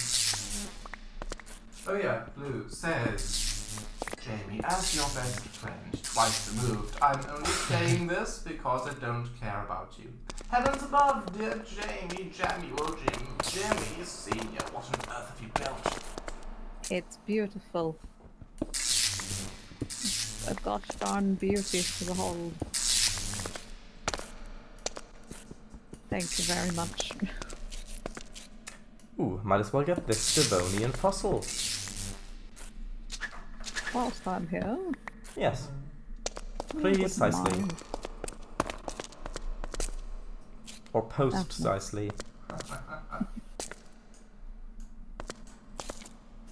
Oh yeah, Blue says, Jamie, as your best friend, twice removed, I'm only saying this because I don't care about you. Heavens above, dear Jamie, Jamie Senior, what on earth have you built?
It's beautiful. a gosh darn beauty to behold. Thank you very much.
Ooh, might as well get this Devonian fossil.
Whilst I'm here.
Yes.
Wouldn't
Precisely.
mind.
Or post-cisely.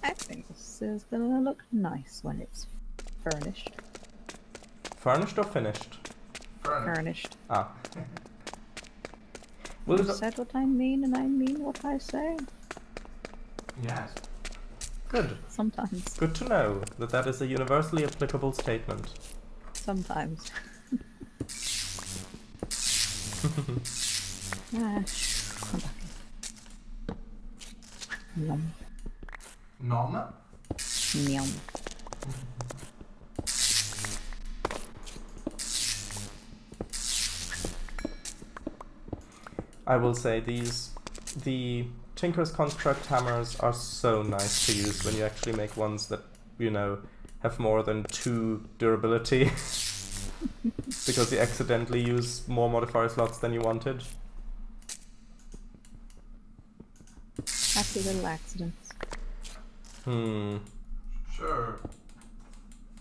I think this is gonna look nice when it's furnished.
Furnished or finished?
Furnished.
Ah. Will
You
it...
said what I mean, and I mean what I say.
Yes.
Good.
Sometimes.
Good to know that that is a universally applicable statement.
Sometimes. Ah, come back. Yum.
Nom?
Yum.
I will say the Tinker's Construct hammers are so nice to use when you actually make ones that, you know, have more than 2 durability. Because you accidentally use more modifier slots than you wanted.
Happy little accidents.
Sure.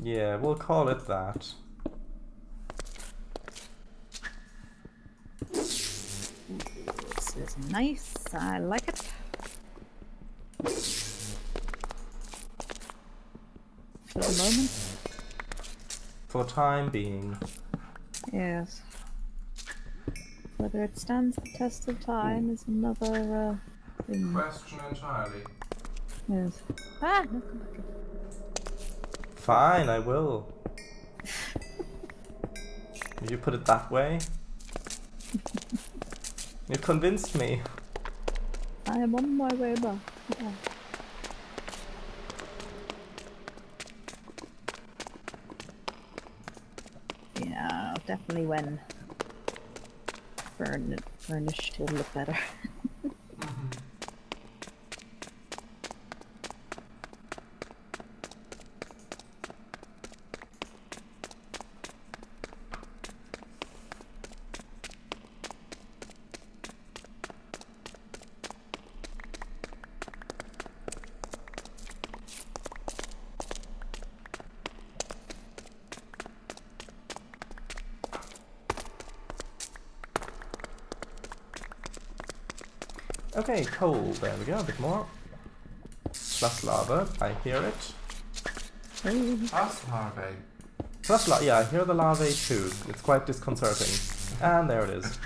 Yeah, we'll call it that.
This is nice. I like it. For the moment.
For the time being.
Yes. Whether it stands the test of time is another thing.
Question entirely.
Yes. Ah, no, come back.
Fine, I will. If you put it that way. You've convinced me.
I am on my way back. Yeah. Yeah, definitely when furnished it'll look better.
Okay, coal. There we go, a bit more. Plus lava, I hear it.
Us, Harvey.
Plus lava, yeah, I hear the larvae too. It's quite disconcerting. And there it is.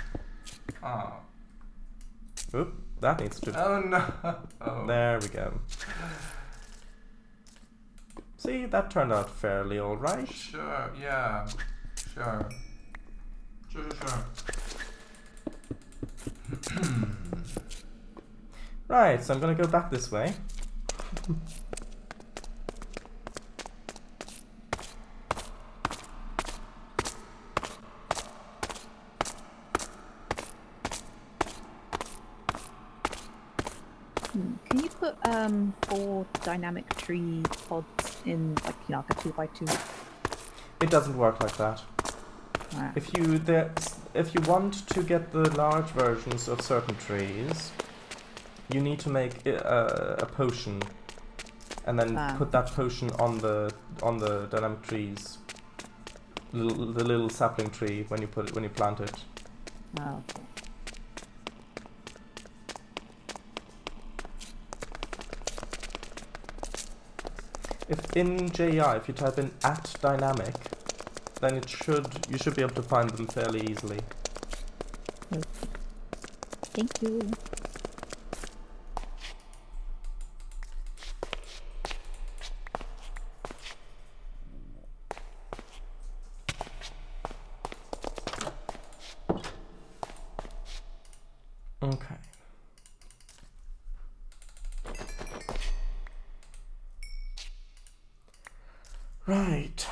Oh.
Oop, that needs to...
Oh no. Oh.
There we go. See, that turned out fairly alright.
Sure, yeah. Sure. Sure.
Right, so I'm gonna go back this way.
Can you put 4 dynamic tree pods in, like, you know, like a 2x2?
It doesn't work like that.
Ah.
If you want to get the large versions of certain trees, you need to make a potion, and then put that potion on the dynamic trees, the little sapling tree when you plant it.
Oh, okay.
If in JI, if you type in @dynamic, then you should be able to find them fairly easily.
Thank you.
Okay. Right.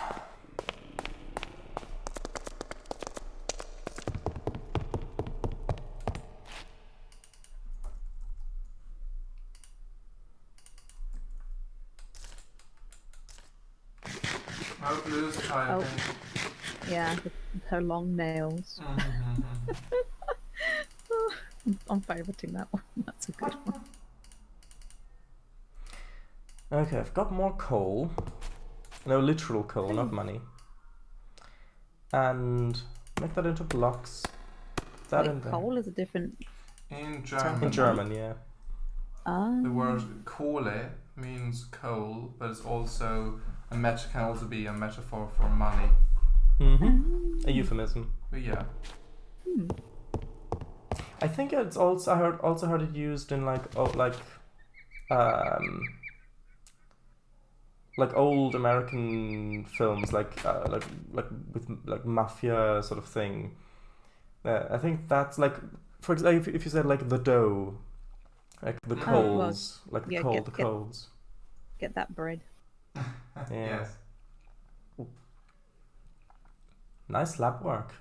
Oh, blue's typing.
Yeah, with her long nails. I'm favoriting that one. That's a good one.
Okay, I've got more coal. No, literal coal, not money. And make that into blocks. That in there.
Coal is a different...
In German.
In German, yeah.
The word Kohle means coal, but it's also can also be a metaphor for money.
A euphemism.
But yeah.
I think it's also I heard it used in like old American films, like with like mafia sort of thing. I think that's like, for example, if you said like the dough, like the coals, like the coals.
Get that bread.
Yes.
Nice lab work.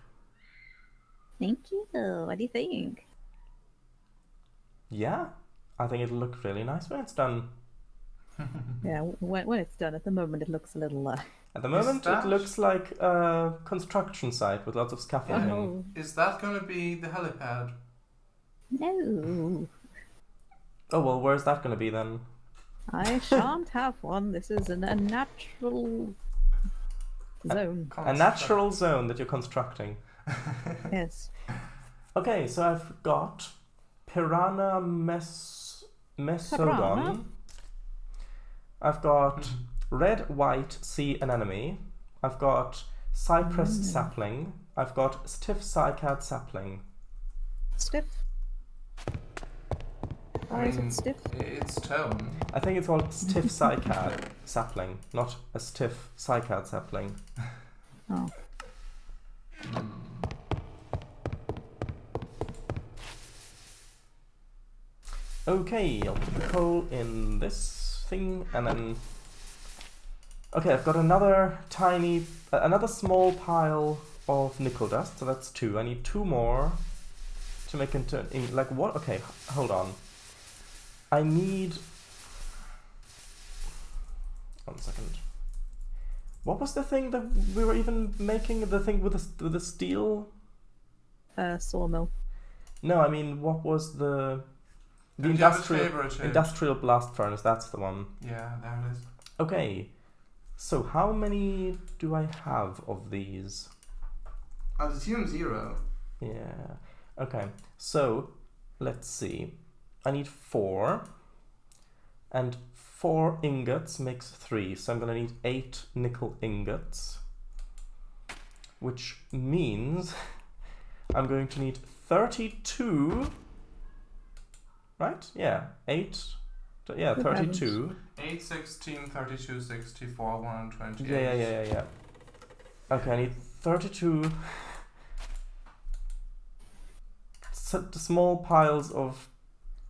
Thank you. What do you think?
Yeah, I think it'll look really nice when it's done.
Yeah, when it's done. At the moment, it looks a little.
At the moment, it looks like a construction site with lots of scaffolding.
Oh.
Is that going to be the helipad?
No.
Oh well, where's that going to be then?
I shan't have one. This is a natural zone.
A natural zone that you're constructing.
Yes.
Okay, so I've got Piranha Mesodon. I've got red, white, sea anemone. I've got cypress sapling. I've got stiff cycad sapling.
Stiff? Why is it stiff?
It's tone.
I think it's called stiff cycad sapling, not a stiff cycad sapling.
Oh.
Okay, I'll put the coal in this thing, and then... Okay, I've got another small pile of nickel dust, so that's 2. I need 2 more to make into... like what? Okay, hold on. I need... 1 second. What was the thing that we were even making? The thing with the steel?
Sawmill.
No, I mean, what was the industrial blast furnace? That's the one.
Yeah, there it is.
Okay, so how many do I have of these?
I'd assume 0.
Yeah. Okay, so let's see. I need 4, and 4 ingots makes 3, so I'm gonna need 8 nickel ingots, which means I'm going to need 32. Right? Yeah, 8. Yeah, 32.
8, 16, 32, 64, 128.
Yeah. Okay, I need 32 small piles of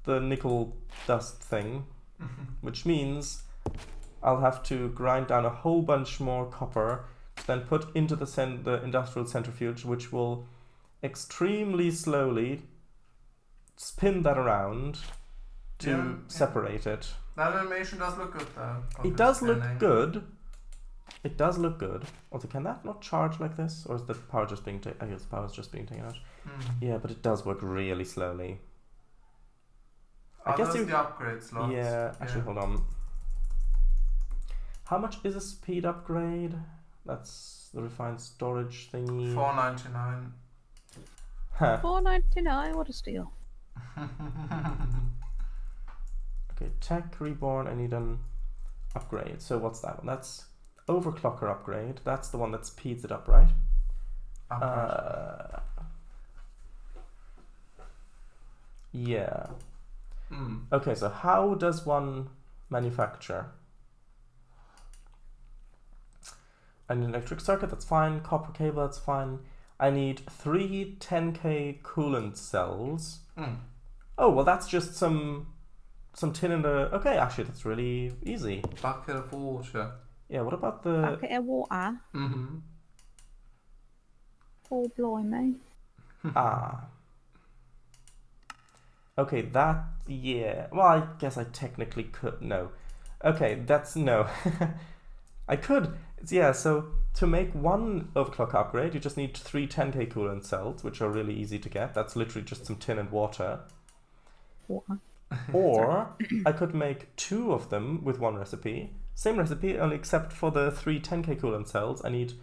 the nickel dust thing, which means I'll have to grind down a whole bunch more copper to then put into the industrial centrifuge, which will extremely slowly spin that around to separate it.
That animation does look good though.
It does look good. It does look good. Also, can that not charge like this? Or is the power just being taken? I guess the power is just being taken out. Yeah, but it does work really slowly. I guess
the upgrade slots.
Yeah, actually, hold on. How much is a speed upgrade? That's the refined storage thingy.
$4.99.
Huh.
$4.99. What a steal.
Okay, tech reborn. I need an upgrade. So what's that one? That's overclocker upgrade. That's the one that speeds it up, right? Yeah. Okay, so how does one manufacture? I need an electric circuit, that's fine. Copper cable, that's fine. I need 3 10K coolant cells. Oh, well that's just some tin in the... Okay, actually that's really easy.
Bucket of water.
Yeah, what about the...
Bucket of water? Oh, blimey.
Okay, that... Yeah. Well, I guess I technically could... No. Okay, that's... No. I could, yeah, so to make one overclocker upgrade, you just need 3 10k coolant cells, which are really easy to get. That's literally just some tin and water.
What?
Or I could make 2 of them with one recipe. Same recipe, only except for the 3 10k coolant cells, I need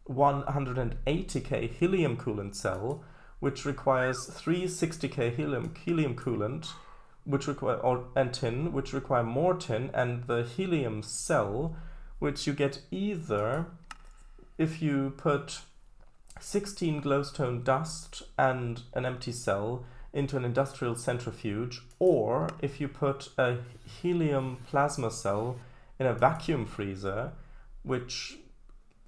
180k helium coolant cell, which requires 3 60k helium coolant, which and tin, which require more tin, and the helium cell, which you get either if you put 16 glowstone dust and an empty cell into an industrial centrifuge, or if you put a helium plasma cell in a vacuum freezer, which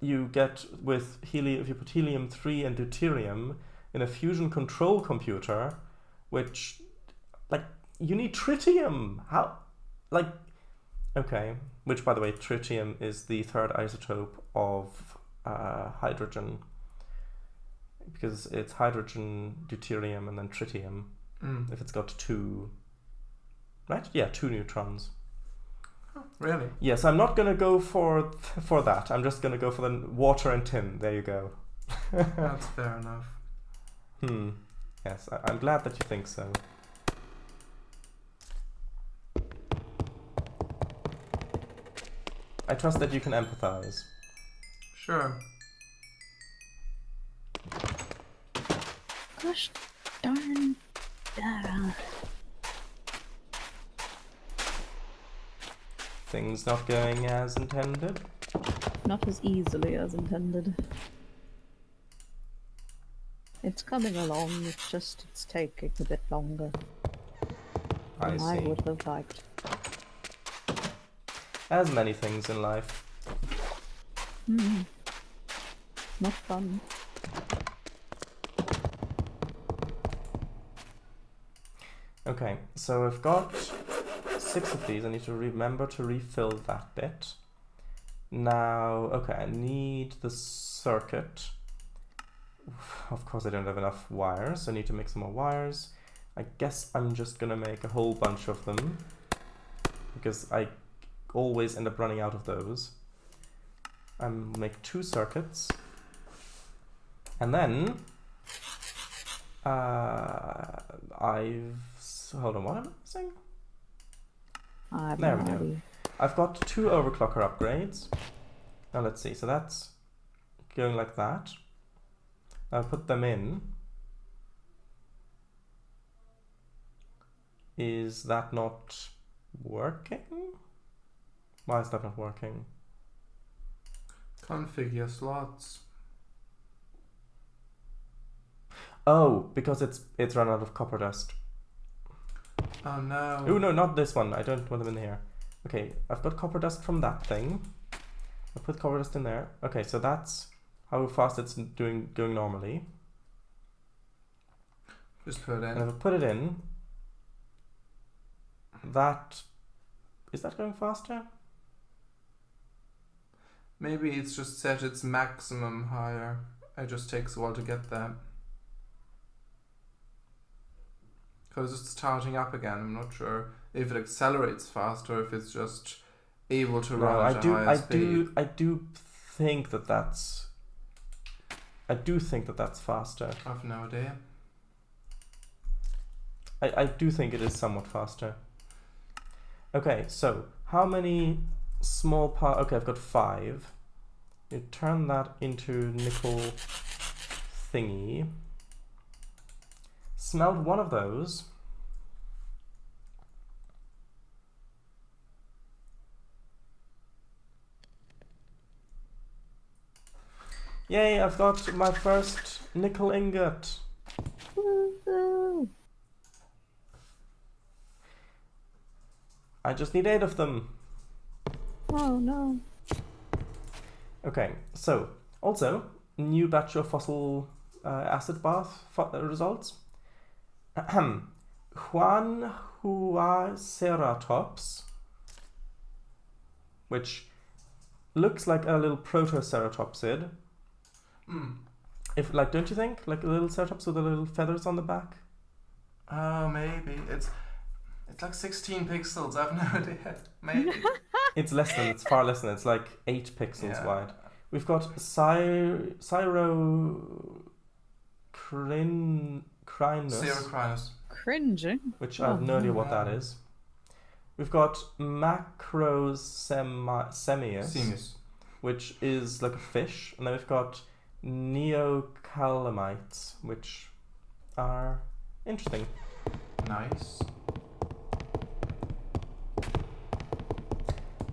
you get with helium, if you put helium-3 and deuterium in a fusion control computer, which, like, you need tritium. How, like, okay, which, by the way, tritium is the 3rd isotope of hydrogen, because it's hydrogen, deuterium, and then tritium. If it's got 2, right? Yeah, 2 neutrons.
Oh, really?
Yes, I'm not gonna go for that. I'm just gonna go for the water and tin. There you go.
That's fair enough.
Yes, I'm glad that you think so. I trust that you can empathize.
Sure.
Gosh darn.
Things not going as intended.
Not as easily as intended. It's coming along, it's taking a bit longer than I would have liked.
As many things in life.
Not fun.
Okay, so I've got 6 of these. I need to remember to refill that bit. Now, okay, I need the circuit. Of course I don't have enough wires, so I need to make some more wires. I guess I'm just gonna make a whole bunch of them, because I always end up running out of those. Make 2 circuits. And then hold on, what am I saying? There we go. I've got 2 overclocker upgrades. Now let's see, so that's going like that. I'll put them in. Is that not working? Why is that not working?
Configure slots.
Oh, because it's run out of copper dust.
Oh no.
Oh no, not this one. I don't want them in here. Okay, I've got copper dust from that thing. I'll put copper dust in there. Okay, so that's how fast it's going normally.
Just put it in.
And if I put it in, is that going faster?
Maybe it's just set its maximum higher. It just takes a while to get there. Because it's starting up again. I'm not sure if it accelerates faster, if it's just able to run at a higher speed.
I do think that that's faster.
I've no idea.
I do think it is somewhat faster. Okay, so how many small parts? Okay, I've got 5. You turn that into nickel thingy. Smelt one of those. Yay, I've got my first nickel ingot.
Woo-hoo.
I just need 8 of them.
Oh no.
Okay, so also new batch of fossil acid bath results. Juanhuaceratops, which looks like a little protoceratopsid. If, like, don't you think, like a little ceratops with the little feathers on the back?
Oh, maybe it's It's like 16 pixels. I have no idea. Maybe.
It's less than. It's far less than. It's like 8 pixels wide. We've got Crinus,
Cringing.
which I have no idea what that is. We've got Macrosemius, which is like a fish, and then we've got Neocalamites, which are interesting.
Nice.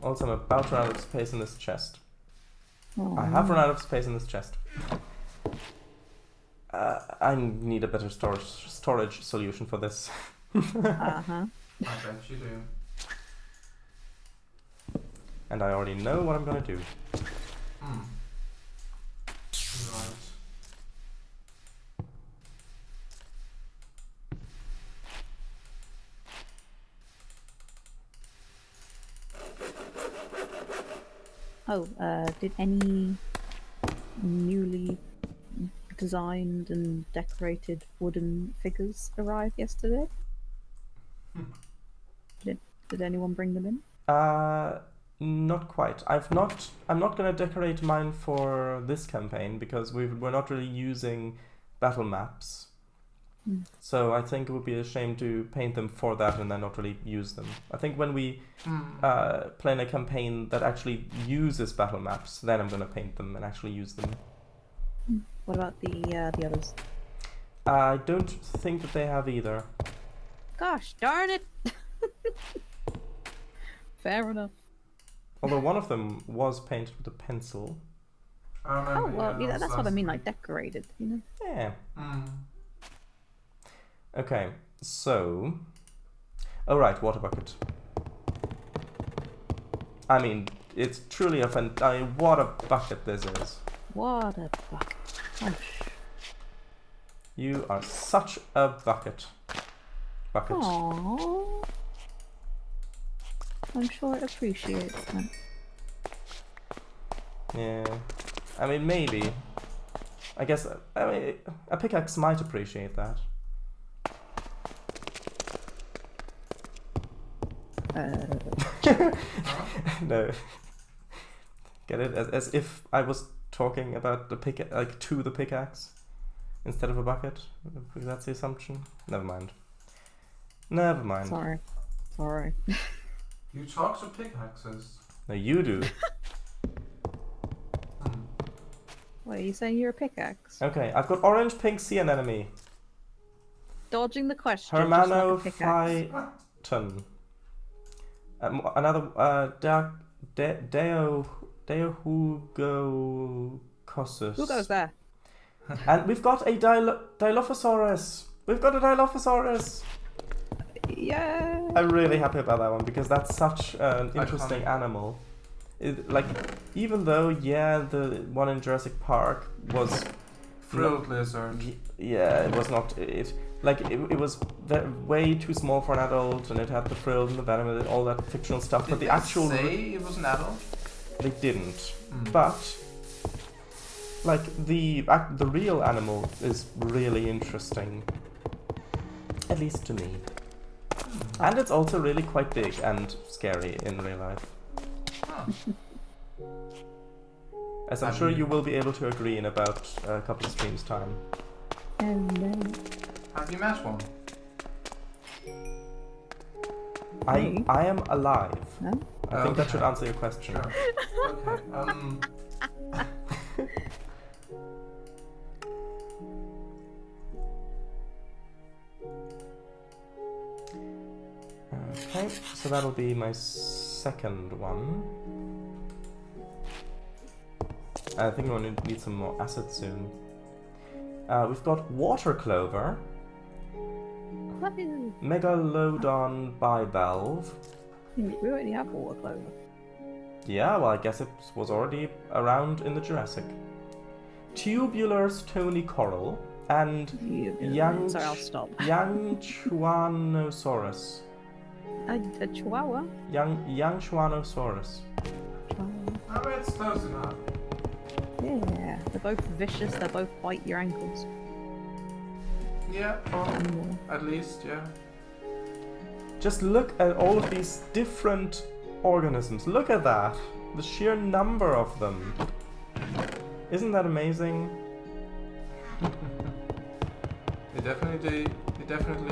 Also, I'm about to run out of space in this chest.
Oh.
I have run out of space in this chest. I need a better storage solution for this.
Uh-huh.
I bet you do.
And I already know what I'm gonna do.
Right.
Oh, did any newly designed and decorated wooden figures arrive yesterday? Did anyone bring them in?
Not quite. I'm not gonna decorate mine for this campaign because we're not really using battle maps. So I think it would be a shame to paint them for that and then not really use them. I think when we play in a campaign that actually uses battle maps, then I'm gonna paint them and actually use them.
What about the others?
I don't think that they have either.
Gosh darn it! Fair enough.
Although one of them was painted with a pencil.
I remember,
Oh well, yeah, that's what I mean, like decorated, you know.
Yeah. Okay, so... Oh right, water bucket. I mean, it's truly a what a bucket this is.
What a bucket.
You are such a bucket. Bucket.
Aww. I'm sure it appreciates that.
Yeah. I mean, maybe. I guess, I mean, a pickaxe might appreciate that. No. Get it? As if I was talking about the to the pickaxe instead of a bucket. That's the assumption. Never mind. Never mind.
Sorry.
You talk to pickaxes.
No, you do.
What, are you saying you're a pickaxe?
Okay, I've got orange, pink, sea anemone.
Dodging the question. Just like a pickaxe.
Hermanophyton. Another Deohugocossus.
Who goes there?
And we've got a Dilophosaurus. We've got a Dilophosaurus.
Yeah.
I'm really happy about that one because that's such an interesting animal. Even though, the one in Jurassic Park was
Frilled lizard.
Yeah, it was not. It was way too small for an adult, and it had the frills and the venom and all that fictional stuff. But the actual
say it was an adult?
They didn't. But the real animal is really interesting, at least to me. And it's also really quite big and scary in real life. As I'm sure you will be able to agree in about a couple of streams' time.
Have you met one?
I am alive.
No?
I think that should answer your question.
Sure. Okay.
Okay, so that'll be my second one. I think we're going to need some more acid soon. We've got water clover,
Wahoo.
Megalodon bivalve.
We already have water clover.
Yeah, well, I guess it was already around in the Jurassic. Tubular stony coral and
Sorry, I'll stop.
Yangchuanosaurus.
A chihuahua?
Yangchuanosaurus.
Oh, it's close enough.
Yeah, they're both vicious, they both bite your ankles.
Yeah, at least, yeah.
Just look at all of these different organisms. Look at that. The sheer number of them. Isn't that amazing?
They definitely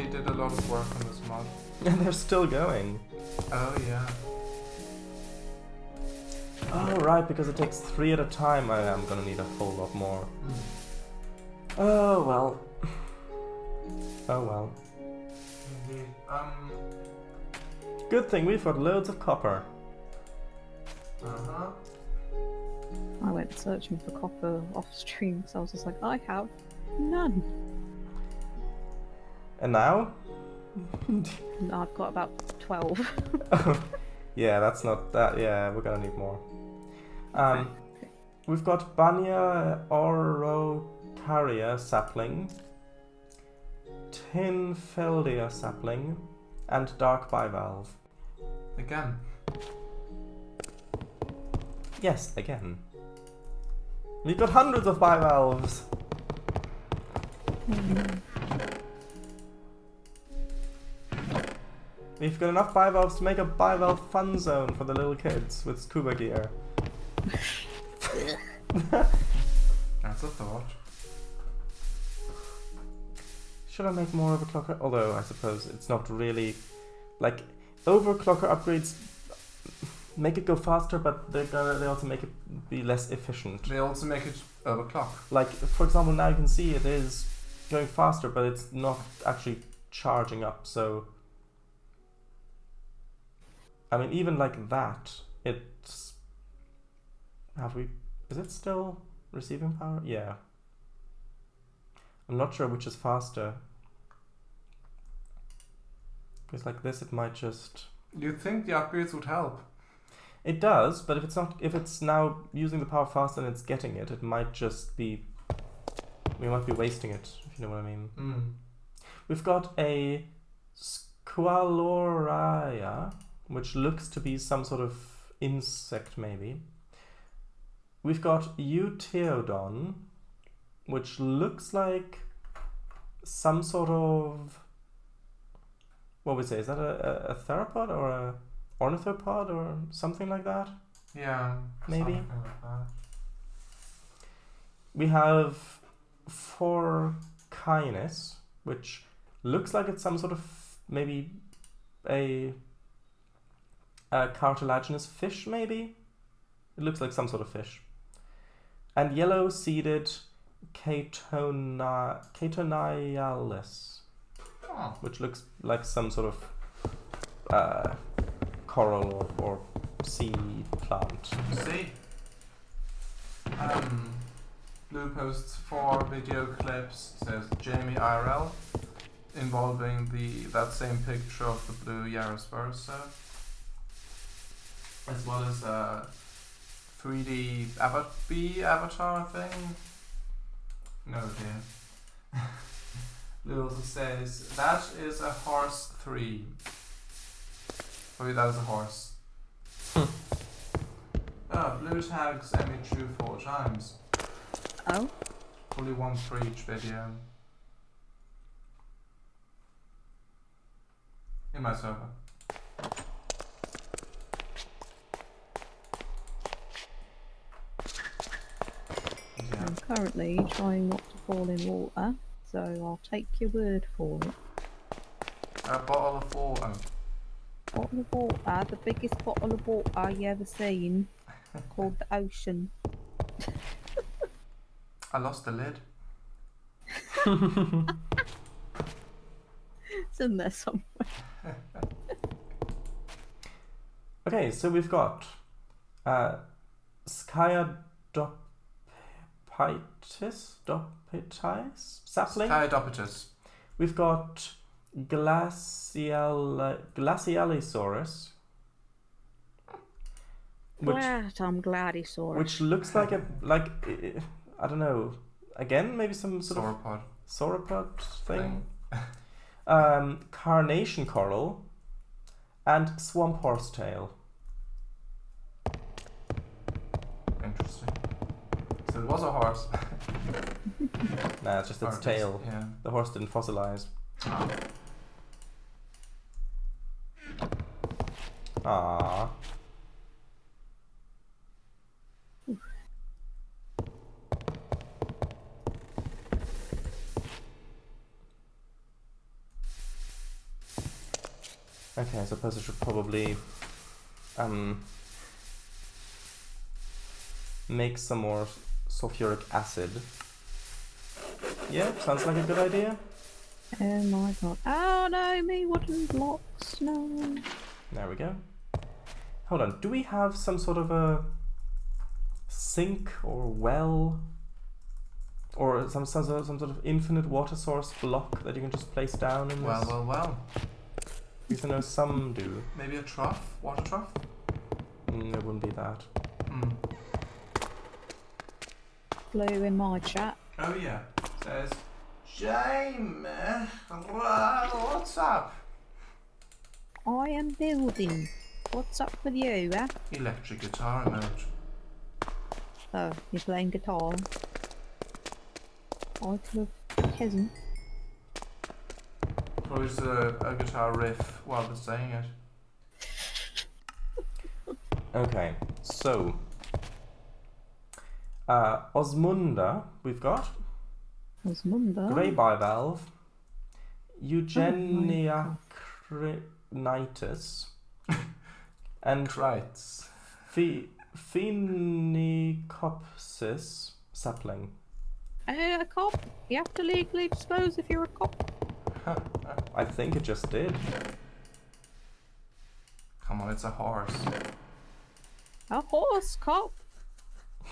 did a lot of work on this mod.
And they're still going.
Oh yeah.
Oh right, because it takes 3 at a time. I am gonna need a whole lot more. Oh well. Oh well.
Indeed.
Good thing we've got loads of copper.
Uh-huh.
I went searching for copper off stream, so I was just like, I have none.
And now?
And I've got about 12.
Yeah, that's not that. Yeah, we're gonna need more.
Okay.
We've got Banya Orocaria sapling, Tinfeldia sapling, and Dark Bivalve.
Again.
Yes, again. We've got hundreds of bivalves. We've got enough bivalves to make a bivalve fun zone for the little kids with scuba gear.
That's a thought.
Should I make more overclocker? Although I suppose it's not really like overclocker upgrades make it go faster, but they also make it be less efficient.
They also make it overclock.
Like for example, now you can see it is going faster, but it's not actually charging up. So I mean, even like that, it's is it still receiving power? Yeah. I'm not sure which is faster. Because like this, it might just.
You'd think the upgrades would help.
It does, but if it's now using the power faster than it's getting it, it might just be. We might be wasting it, if you know what I mean. We've got a Squaloria, which looks to be some sort of insect, maybe. We've got Euteodon, which looks like some sort of. What would we say? Is that a theropod or a ornithopod or something like that?
Yeah,
maybe.
Something like that.
We have Forkinus, which looks like it's some sort of maybe a cartilaginous fish, maybe? It looks like some sort of fish. And yellow-seeded Catonialis, which looks like some sort of coral or sea plant.
See? Blue posts 4 video clips, says Jamie IRL, involving that same picture of the blue Yarospersa, as well as a 3D bee avatar thing. No dear. Blue also says, that is a horse 3. Oh, that is a horse. Blue tags Emichu 4 times.
Oh?
Only one for each video. In my server. Yeah.
I'm currently trying not to fall in water, so I'll take your word for it.
A bottle of water.
Bottle of water, the biggest bottle of water you ever seen, called the ocean.
I lost the lid.
It's in there somewhere.
Okay, so we've got Sciadopitis sapling.
Sciadopitis.
We've got Glacialisaurus,
I'm Gladiosaurus.
which looks like I don't know. Again, maybe some sort of sauropod thing. Carnation coral and swamp horsetail.
Interesting. So it was a horse.
Nah, it's just its tail.
Yeah.
The horse didn't fossilize. Ah. Okay, I suppose I should probably make some more sulfuric acid. Yeah, sounds like a good idea.
Oh my god. Oh no, me wooden blocks, no.
There we go. Hold on, do we have some sort of a sink or well? Or some sort of infinite water source block that you can just place down in this?
Well.
Because I know some do.
Maybe a trough? Water trough?
It wouldn't be that.
Blue in my chat.
Oh yeah. Says, Jamie, what's up?
I am building. What's up with you, eh?
Electric guitar emote.
Oh, you're playing guitar. I could have peasant.
Probably just a guitar riff while they're saying it.
Okay, so Osmunda, we've got.
Osmunda.
Grey bivalve. Eugeniacrinitis. And
Krites.
Phenicopsis sapling.
A cop? You have to legally dispose if you're a cop.
I think it just did.
Come on, it's a horse.
A horse cop?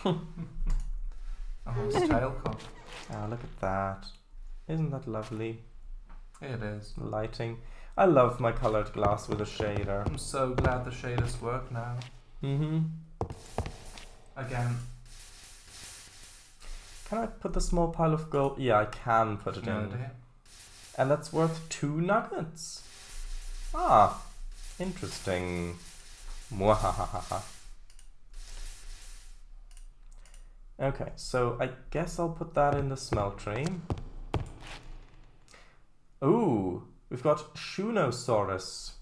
A horse tail cup.
Oh, look at that. Isn't that lovely?
It is.
Lighting. I love my colored glass with a shader.
I'm so glad the shaders work now. Again.
Can I put the small pile of gold? Yeah, I can put it
No
in.
idea.
And that's worth 2 nuggets. Ah, interesting. Mwahahaha. Okay, so I guess I'll put that in the smeltery. Ooh, we've got Shunosaurus,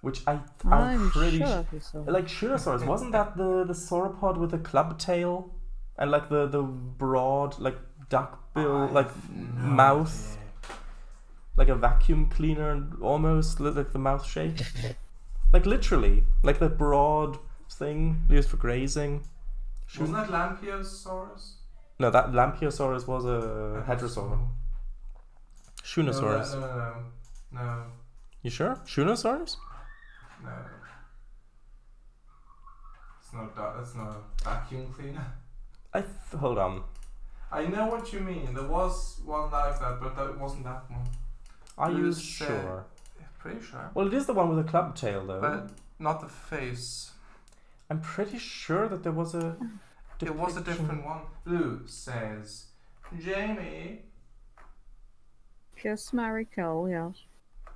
which I'm pretty
sure you saw.
like Shunosaurus. Wasn't that the sauropod with the club tail and like the broad like duck bill mouth? Like a vacuum cleaner, almost like the mouth shape. Like literally, like the broad thing used for grazing.
Wasn't that Lampiosaurus?
No, that Lampiosaurus was a hadrosaur. Shunosaurus.
No.
You sure? Shunosaurus?
No. It's not that. That's not a vacuum cleaner.
Hold on.
I know what you mean. There was one like that, but that wasn't that one.
Are you sure?
Pretty sure.
Well, it is the one with a club tail, though.
But not the face.
I'm pretty sure that there was a.
It was a different one. Blue says, Jamie.
Just marry Cole, yes.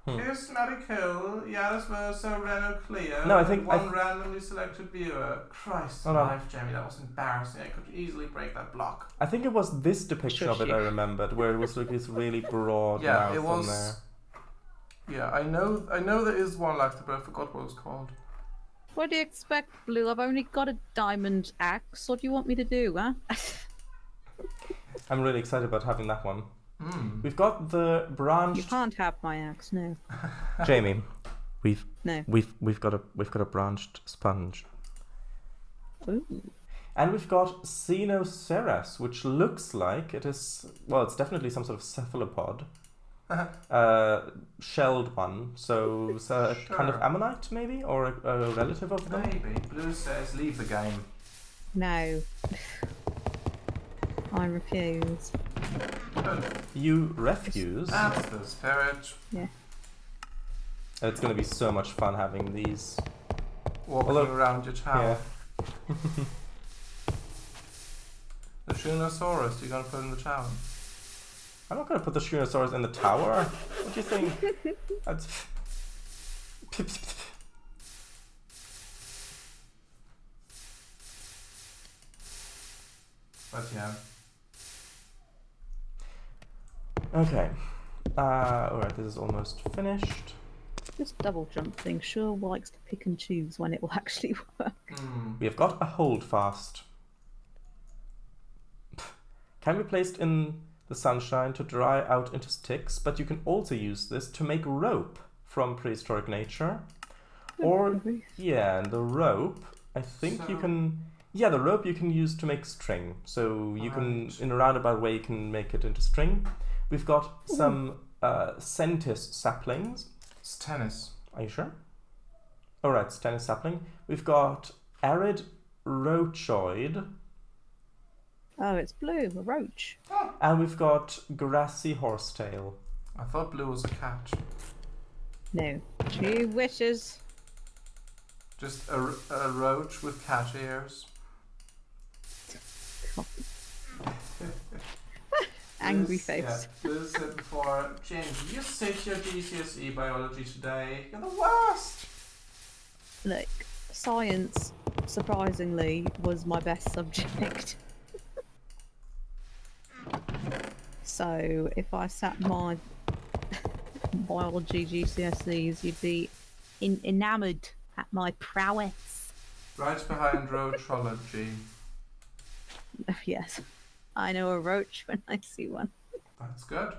Here's Medical, Yaris Verso, Renault Clio.
No, I think
one randomly selected viewer. Christ alive, Jamie, that was embarrassing. I could easily break that block.
I think it was this depiction of it I remembered, where it was like this really broad mouth
it was,
on there.
Yeah, I know there is one like that, but I forgot what it was called.
What do you expect, Blue? I've only got a diamond axe. What do you want me to do, huh?
I'm really excited about having that one. We've got the branched.
You can't have my axe, no.
Jamie, we've got a branched sponge.
Ooh.
And we've got Cenoceras, which looks like it is. Well, it's definitely some sort of cephalopod. Shelled one, so
Sure.
kind of ammonite maybe, or a relative of them.
Maybe. Blue says leave the game.
No. I refuse.
Good.
You refuse.
That's the spirit.
Yeah.
It's going to be so much fun having these.
Walking around your tower.
Yeah.
The Shunosaurus, you're gonna put in the tower.
I'm not going to put the Shunosaurus in the tower. What do you think? That's...
But yeah.
Okay. Alright, this is almost finished.
This double jump thing sure likes to pick and choose when it will actually work.
We have got a holdfast. Can be placed in the sunshine to dry out into sticks, but you can also use this to make rope from Prehistoric Nature. Or, yeah, and the rope, I think you can... Yeah, the rope you can use to make string. So you can, in a roundabout way, you can make it into string. We've got some Centis saplings.
Stennis.
Are you sure? Oh, right, Stennis sapling. We've got arid roachoid.
Oh, it's blue, a roach.
And we've got grassy horsetail.
I thought blue was a cat.
No. 2 wishes.
Just a roach with cat ears.
Angry
Liz,
face.
Yeah, Liz said before, James, you sit your GCSE biology today. You're the worst.
Look, science, surprisingly, was my best subject. So, if I sat my biology GCSEs, you'd be enamoured at my prowess.
Right behind roachology.
Yes, I know a roach when I see one.
That's good.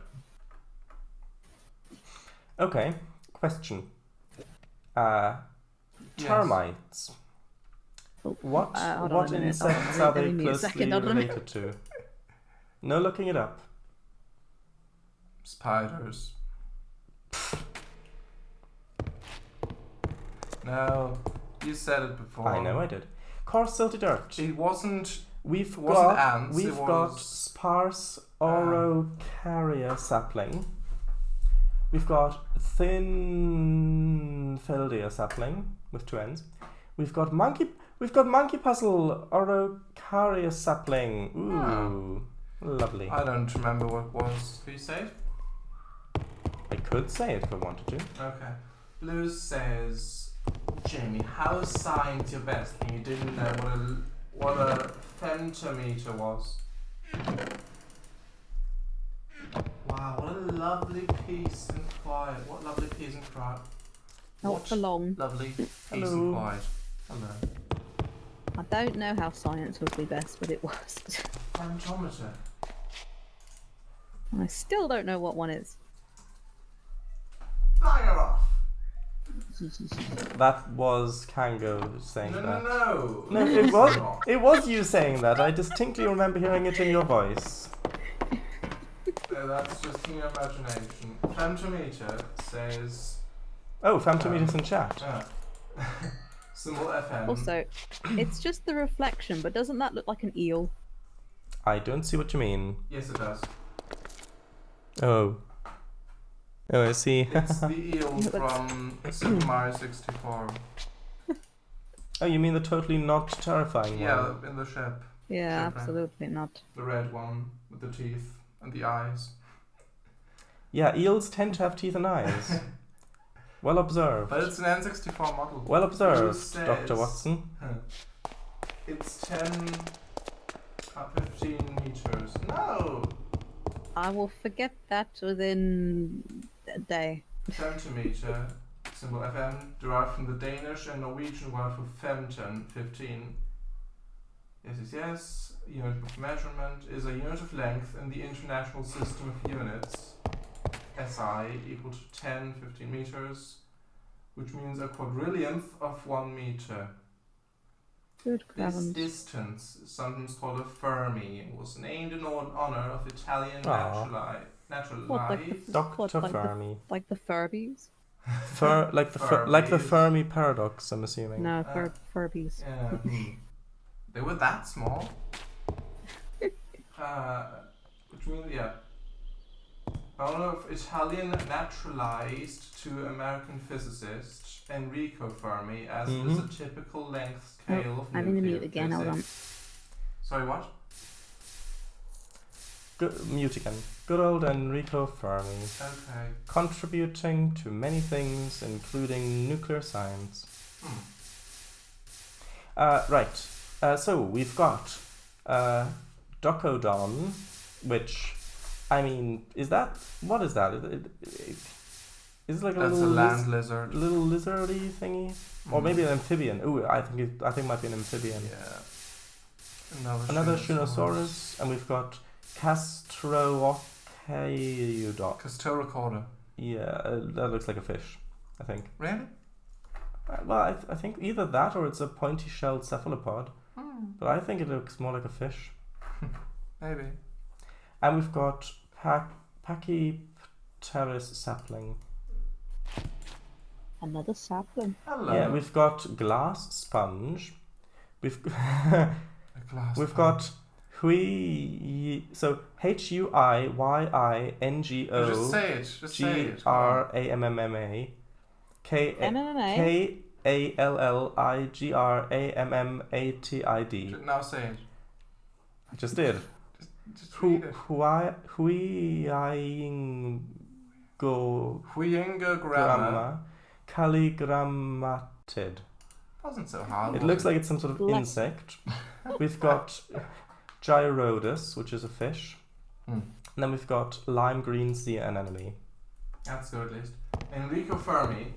Okay, question.
Yes.
Termites.
Oh,
What
hold on
what
a minute.
insects are they
Give me a
closely
second, hold on a minute.
related to? No looking it up.
Spiders. No, you said it before.
I know I did. Coarse silty dirt.
It wasn't.
We've
wasn't
got
ants,
we've
it
got
was,
sparse Orocaria sapling. We've got thin Feldia sapling with 2 ends. We've got monkey puzzle Orocaria sapling. Ooh, lovely.
I don't remember what it was. Can you say it?
I could say it if I wanted to.
Okay. Blue says, Jamie, how is science your best and you didn't know what a femtometer was? Wow, what a lovely peace and quiet. What lovely peace and quiet.
Not for long.
Lovely peace
Hello.
and quiet. Hello.
I don't know how science would be best, but it was.
Femtometer.
I still don't know what one is.
Fire off!
That was Cango saying
No,
that.
no,
No, it was you saying that. I distinctly remember hearing it in your voice.
No, that's just in your imagination. Femtometer says...
Oh, Femtometer's in chat.
Symbol FM.
Also, it's just the reflection, but doesn't that look like an eel?
I don't see what you mean.
Yes, it does.
Oh. Oh, I see.
It's the eel from Super Mario 64.
Oh, you mean the totally not terrifying
Yeah,
one?
in the ship.
Yeah,
Shipwreck.
absolutely not.
The red one with the teeth and the eyes.
Yeah, eels tend to have teeth and eyes. Well observed.
But it's an N64 model.
Well observed,
It says-
Dr. Watson.
It's 10 15 meters. No!
I will forget that within a day.
Centimeter, symbol FM, derived from the Danish and Norwegian word for femton, 15. Yes. Unit of measurement is a unit of length in the international system of units. SI equal to 10, 15 meters, which means a quadrillionth of 1 meter.
Good
This
heavens.
distance is sometimes called a Fermi and was named in honor of Italian
Aw.
naturalized.
What, like the,
Dr.
what, like
Fermi.
like the Furbies?
Like the
Furbies.
Fermi paradox, I'm assuming.
No, Furbies.
Yeah, they were that small. Which means, yeah. Owner of Italian naturalized to American physicist Enrico Fermi, as it is a typical length scale of
I'm in the
nuclear
mute again, hold on.
physics. Sorry, what?
Mute again. Good old Enrico Fermi.
Okay.
Contributing to many things, including nuclear science. Right. So we've got Docodon, which, I mean, what is that? Is it like a
That's a
little
land lizard.
little lizardy thingy? Or maybe an amphibian. Ooh, I think it might be an amphibian.
Yeah.
Another Shinosaurus, and we've got Castrocheudot.
Castoricorda.
Yeah, that looks like a fish, I think.
Really?
Well, I think either that or it's a pointy-shelled cephalopod. But I think it looks more like a fish.
Maybe.
And we've got Pachypteris sapling.
Another sapling.
Hello.
Yeah, we've got glass sponge. We've got Huyingo
Just say it. Just say it.
Gramma Kalligrammatid.
Now say it.
I just did.
Just read it.
Huyingo
Gramma.
Kalligrammatid.
Wasn't so hard.
It looks like it's some sort of insect. We've got Gyrodus, which is a fish. And then we've got lime green sea anemone.
That's good, at least. Enrico Fermi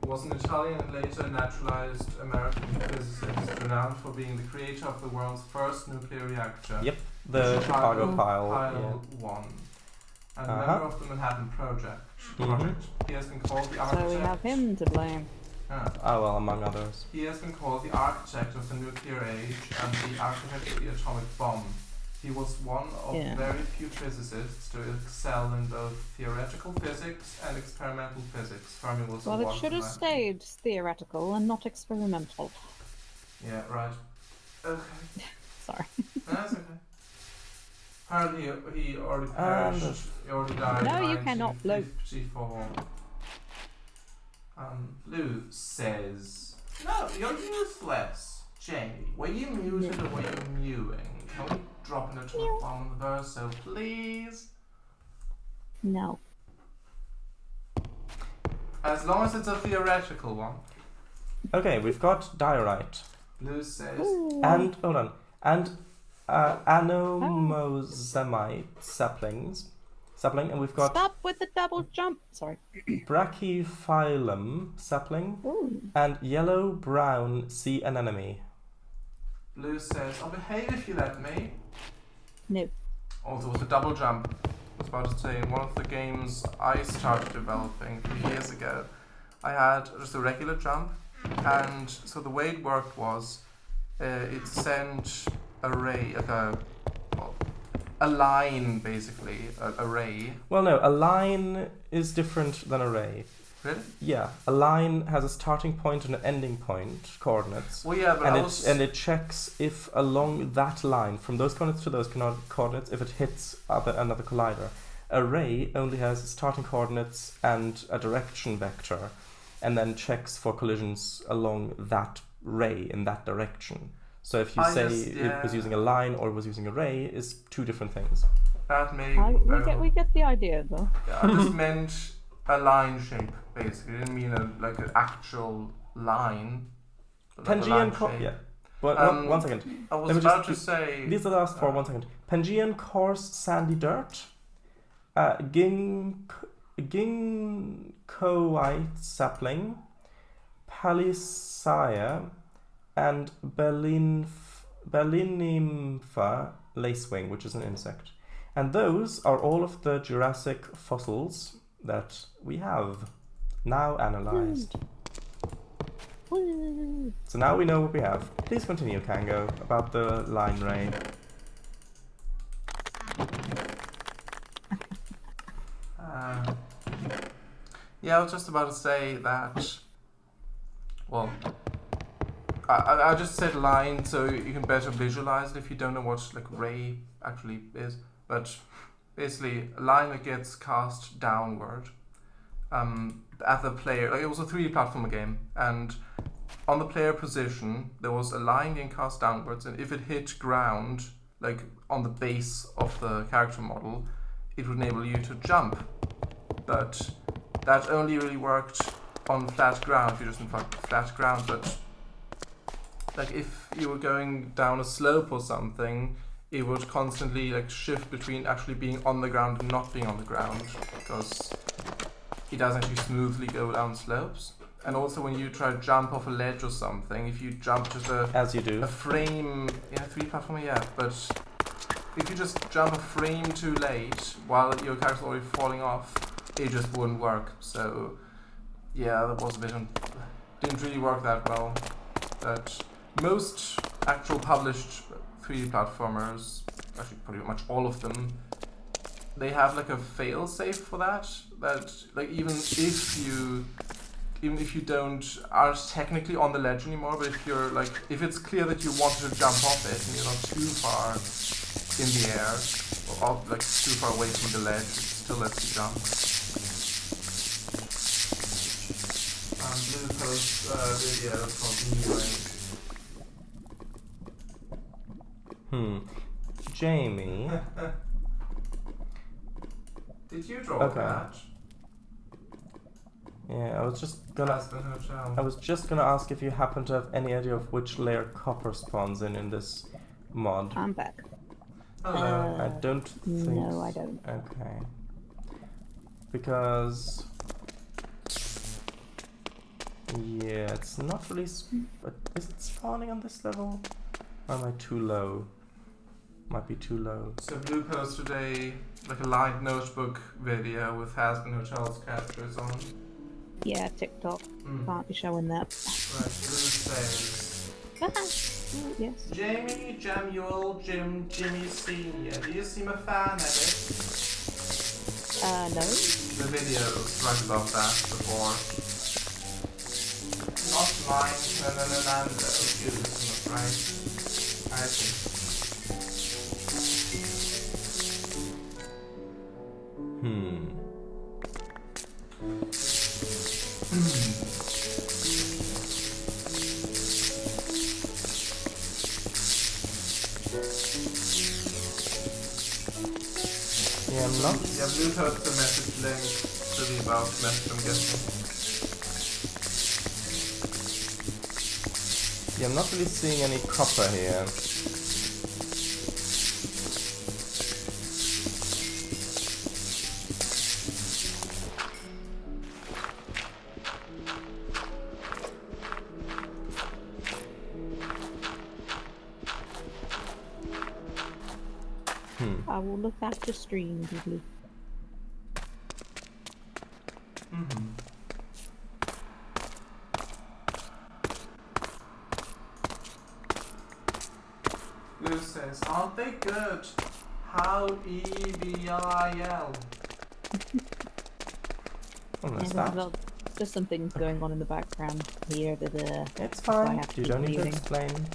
was an Italian and later naturalized American physicist renowned for being the creator of the world's first nuclear reactor.
Yep, the Chicago Pile.
Pile 1. And a member of the Manhattan Project. He has been called the architect.
So we have him to blame.
Oh well, among others.
He has been called the architect of the nuclear age and the architect of the atomic bomb. He was one of very few physicists to excel in both theoretical physics and experimental physics. Fermi was
Well, it should have stayed theoretical and not experimental.
Yeah, right. Okay.
Sorry.
That's okay. Apparently he already perished. He already died
No,
in
you cannot blow.
1954. Lou says, "No, you're useless, Jamie. Were you muted or were you mewing? Can we drop an atomic bomb on the verso, please?
No.
As long as it's a theoretical one."
Okay, we've got diorite.
Lou says,
And hold on. And anomosomite sapling, and we've got
Stop with the double jump. Sorry.
Brachyphyllum sapling and yellow-brown sea anemone.
Lou says, "I'll behave if you let me."
No.
Also, with a double jump. I was about to say, in one of the games I started developing 3 years ago, I had just a regular jump, and so the way it worked was, it sent a ray, like a line, basically, a ray.
Well, no, a line is different than a ray.
Really?
Yeah, a line has a starting point and an ending point, coordinates.
Well, yeah, but
and it checks if along that line, from those coordinates to those coordinates, if it hits another collider. A ray only has starting coordinates and a direction vector, and then checks for collisions along that ray in that direction. So if you it was using a line or it was using a ray, is two different things.
That may
we get the idea, though.
Yeah, I just meant a line shape, basically. I didn't mean like an actual line.
Pangean yeah. But one second.
I was about to say.
These are the last four. 1 second. Pangean coarse sandy dirt. Ginkgoite sapling. Palisaya. And Berlinnympha lacewing, which is an insect. And those are all of the Jurassic fossils that we have now analyzed. So now we know what we have. Please continue, Cango, about the line ray.
Yeah, I was just about to say that. Well, I just said line so you can better visualize it if you don't know what like ray actually is. But basically, a line that gets cast downward at the player. Like, it was a 3D platformer game, and on the player position there was a line getting cast downwards, and if it hit ground, like on the base of the character model, it would enable you to jump. But that only really worked on flat ground. If you're just in flat ground, but like if you were going down a slope or something, it would constantly like shift between actually being on the ground and not being on the ground, because it does actually smoothly go down slopes. And also when you try to jump off a ledge or something, if you jump just
as you do
a frame, yeah, 3D platformer, yeah, but if you just jump a frame too late while your character's already falling off, it just wouldn't work. So yeah, that was a bit didn't really work that well. But most actual published 3D platformers, actually pretty much all of them, they have like a fail safe for that. That like even if you aren't technically on the ledge anymore, but if you're like, if it's clear that you wanted to jump off it and you're not too far in the air, or off, like too far away from the ledge, it still lets you jump. Blue post video called New
Jamie.
Did you draw that?
Yeah, I was just gonna ask if you happen to have any idea of which layer copper spawns in this mod.
I'm back.
Hello.
I don't think.
No, I don't.
Okay. Because yeah, it's not really. Is it spawning on this level? Or am I too low? Might be too low.
So Blue posted like a light notebook video with Hasbin Hotel's characters on.
Yeah, TikTok. Can't be showing that.
Right, Blue says.
Oh, yes.
Jamie, Jamuel, Jimmy Senior. Do you seem a fan of it?
No.
The videos right above that before. Not mine, no, Goose, I'm afraid. I see.
Yeah, I'm not.
Yeah, Blue posted the message link to the about message, I'm guessing.
Yeah, I'm not really seeing any copper here.
I will look after stream, Blue.
Blue says, aren't they good? How EVIL?
Oh, that's
Yeah,
that.
well, just some things going on in the background here that
It's
why I
fine.
have to
You
keep
don't need to
muting.
explain.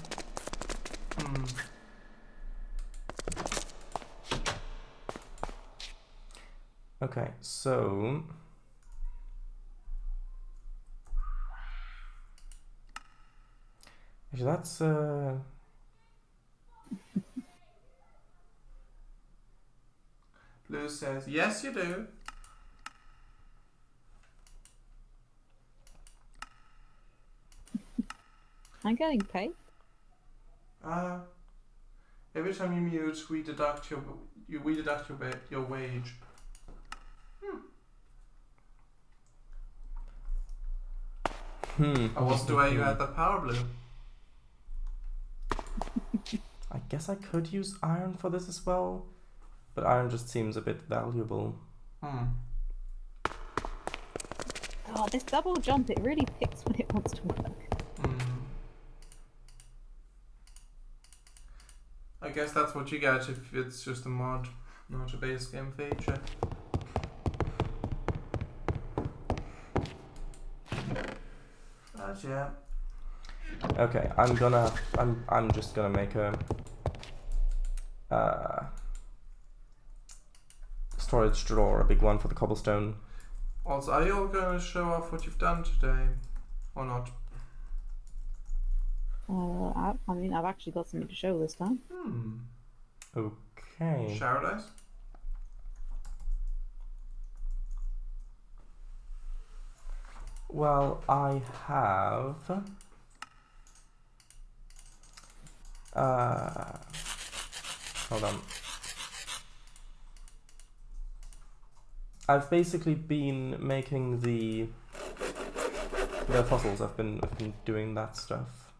Okay, so actually that's
Blue says, yes you do.
I'm getting paid.
Every time you mute, we deduct your wage. I wasn't aware you had that power, Blue.
I guess I could use iron for this as well, but iron just seems a bit valuable.
Oh, this double jump, it really picks when it wants to work.
I guess that's what you get if it's just a mod, not a base game feature. But yeah.
Okay, I'm just gonna make a storage drawer, a big one for the cobblestone.
Also, are you all going to show off what you've done today, or not?
I mean, I've actually got something to show this time.
Okay.
Shower dice?
Well, I have hold on. I've basically been making the fossils. I've been doing that stuff.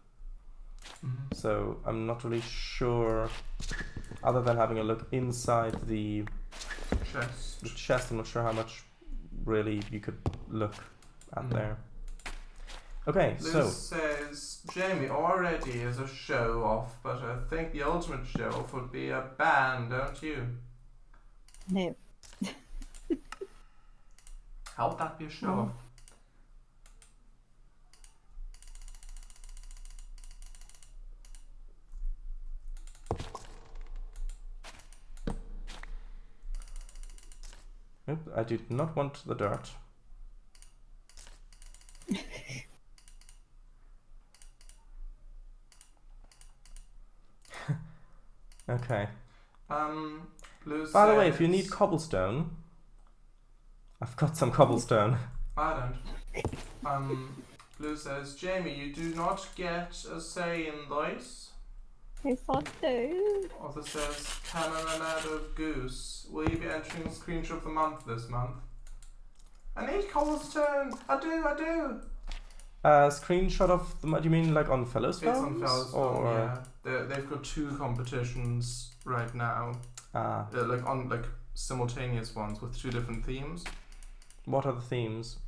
So I'm not really sure, other than having a look inside the chest, I'm not sure how much really you could look at there. Okay,
Liz says, Jamie already is a show off, but I think the ultimate show off would be a band, don't you?
No.
How would that be a show off?
Nope, I did not want the dirt. Okay. By the way, if you need cobblestone, I've got some cobblestone.
I don't. Blue says, Jamie, you do not get a say in this.
Yes, I do.
Author says, Canada Goose. Will you be entering Screenshot of the Month this month? I need cobblestone. I do.
Screenshot of the. Do you mean like on Fellows Films?
It's on Fellows Films, yeah. They've got 2 competitions right now. Like simultaneous ones with 2 different themes.
What are the themes?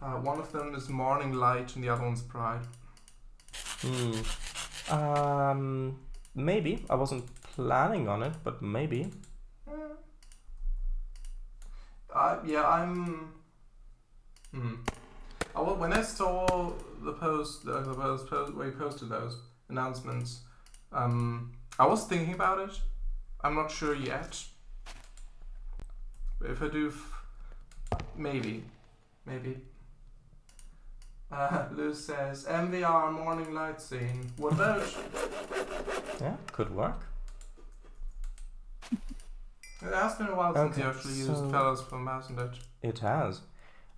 One of them is Morning Light and the other one's Pride.
Maybe. I wasn't planning on it, but maybe.
When I saw the post where you posted those announcements, I was thinking about it. I'm not sure yet. If I do, maybe. Lou says, MVR morning light scene. What about?
Yeah, could work.
It has been a while since you actually used Fellows Film, hasn't it?
It has.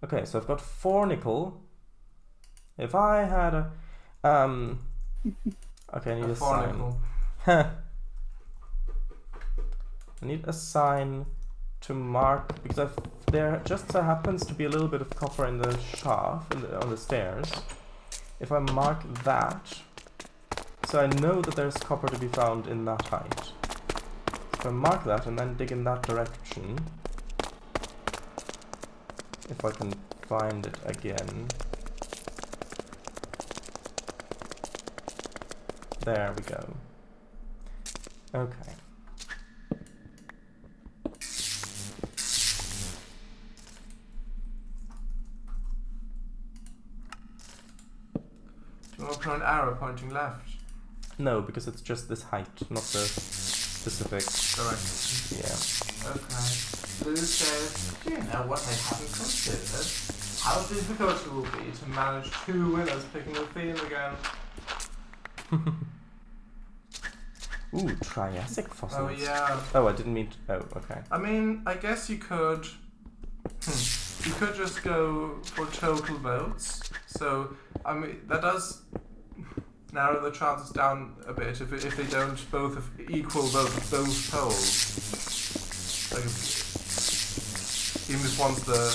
Okay, so I've got 4 nickel. If I had a... okay, I need a
4
sign.
nickel.
I need a sign to mark, because there just so happens to be a little bit of copper in the shaft, on the stairs. If I mark that, so I know that there's copper to be found in that height. So I mark that and then dig in that direction. If I can find it again. There we go. Okay.
Do you want to put an arrow pointing left?
No, because it's just this height, not the specific
direction.
Yeah.
Okay. Blue says, do you know what I haven't considered? How difficult it will be to manage 2 winners picking the theme again.
Ooh, Triassic fossils.
Oh yeah.
Oh, I didn't mean to... Oh, okay.
I mean, I guess you could... You could just go for total votes. So, I mean, that does narrow the chances down a bit if they don't both equal both polls. Like even if one's the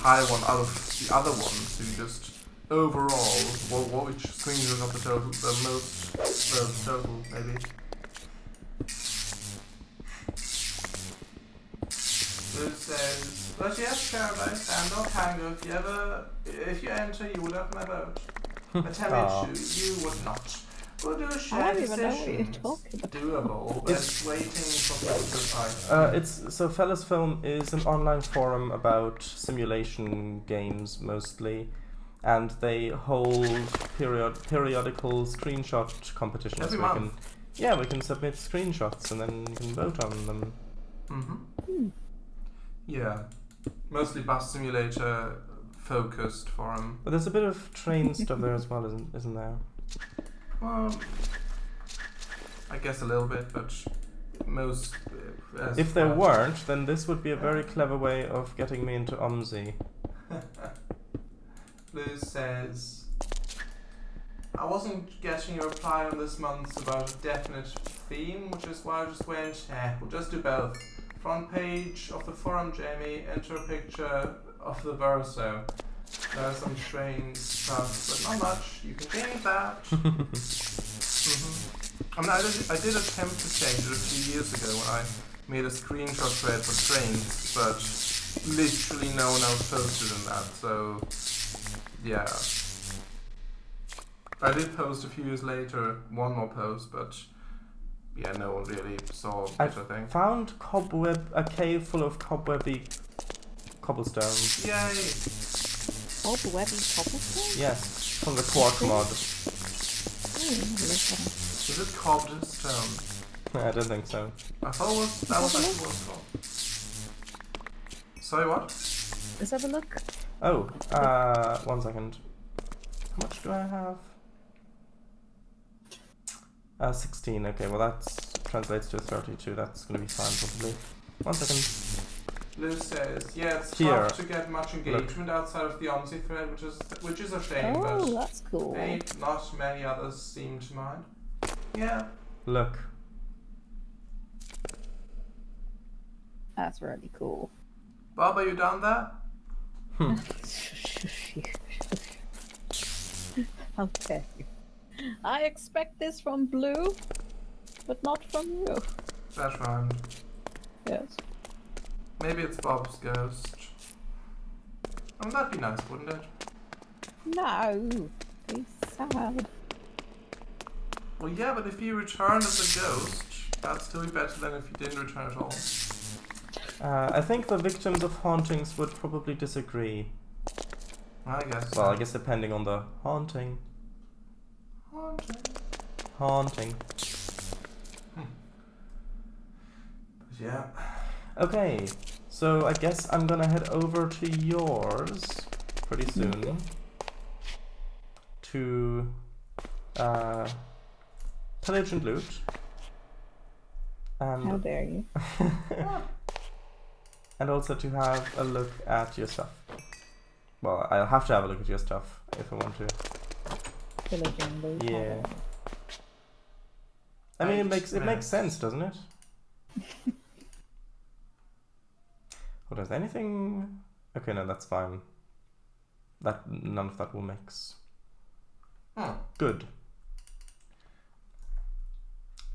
high one out of the other ones, so you just overall, which screenshot got the most votes total, maybe. It says, but yes, Paradise and or Cango, if you enter, you would have my vote. But Emichu, you would not. We'll do a shared decision. Doable, but it's waiting for people to decide.
So Fellas Film is an online forum about simulation games mostly, and they hold periodical screenshot competitions.
Every month.
We can submit screenshots and then you can vote on them.
Mm-hmm. Yeah, mostly bus simulator focused forum.
But there's a bit of train stuff there as well, isn't there?
Well, I guess a little bit, but most...
if there weren't, then this would be a very clever way of getting me into OMSI.
Liz says, I wasn't getting a reply on this month about a definite theme, which is why I just went, we'll just do both. front page of the forum, Jamie, enter a picture of the verso. There are some strange stuff, but not much. You can change that. I mean, I did attempt to change it a few years ago when I made a screenshot thread for trains, but literally no one else posted in that, so yeah. I did post a few years later, one more post, but yeah, no one really saw it, I think.
Found a cave full of cobwebby cobblestones.
Yay!
Cobwebby cobblestone?
Yes, from the quartz mod.
Is it cobbed stone?
I don't think so.
I thought that was actually what it's called. Sorry, what?
Let's have a look.
Oh, 1 second. How much do I have? 16, okay, well that translates to 32, that's gonna be fine probably. 1 second.
Lou says, yeah, it's tough to get much engagement outside of the OMSI thread, which is a shame, but
that's cool.
Not many others seem to mind. Yeah.
Look.
That's really cool.
Bob, are you down there?
Okay. I expect this from Blue, but not from you.
That's right.
Yes.
Maybe it's Bob's ghost. Oh, that'd be nice, wouldn't it?
No. Be sad.
Well, yeah, but if you return as a ghost, that'd still be better than if you didn't return at all.
I think the victims of hauntings would probably disagree.
I guess.
Well, I guess depending on the haunting. Haunting.
Yeah.
Okay, so I guess I'm gonna head over to yours pretty soon to pillage and loot. And
how dare you?
and also to have a look at your stuff. Well, I'll have to have a look at your stuff if I want to.
Pillage and loot.
Yeah. I mean, it makes sense, doesn't it? Well, does anything? Okay, no, that's fine. None of that will mix. Good.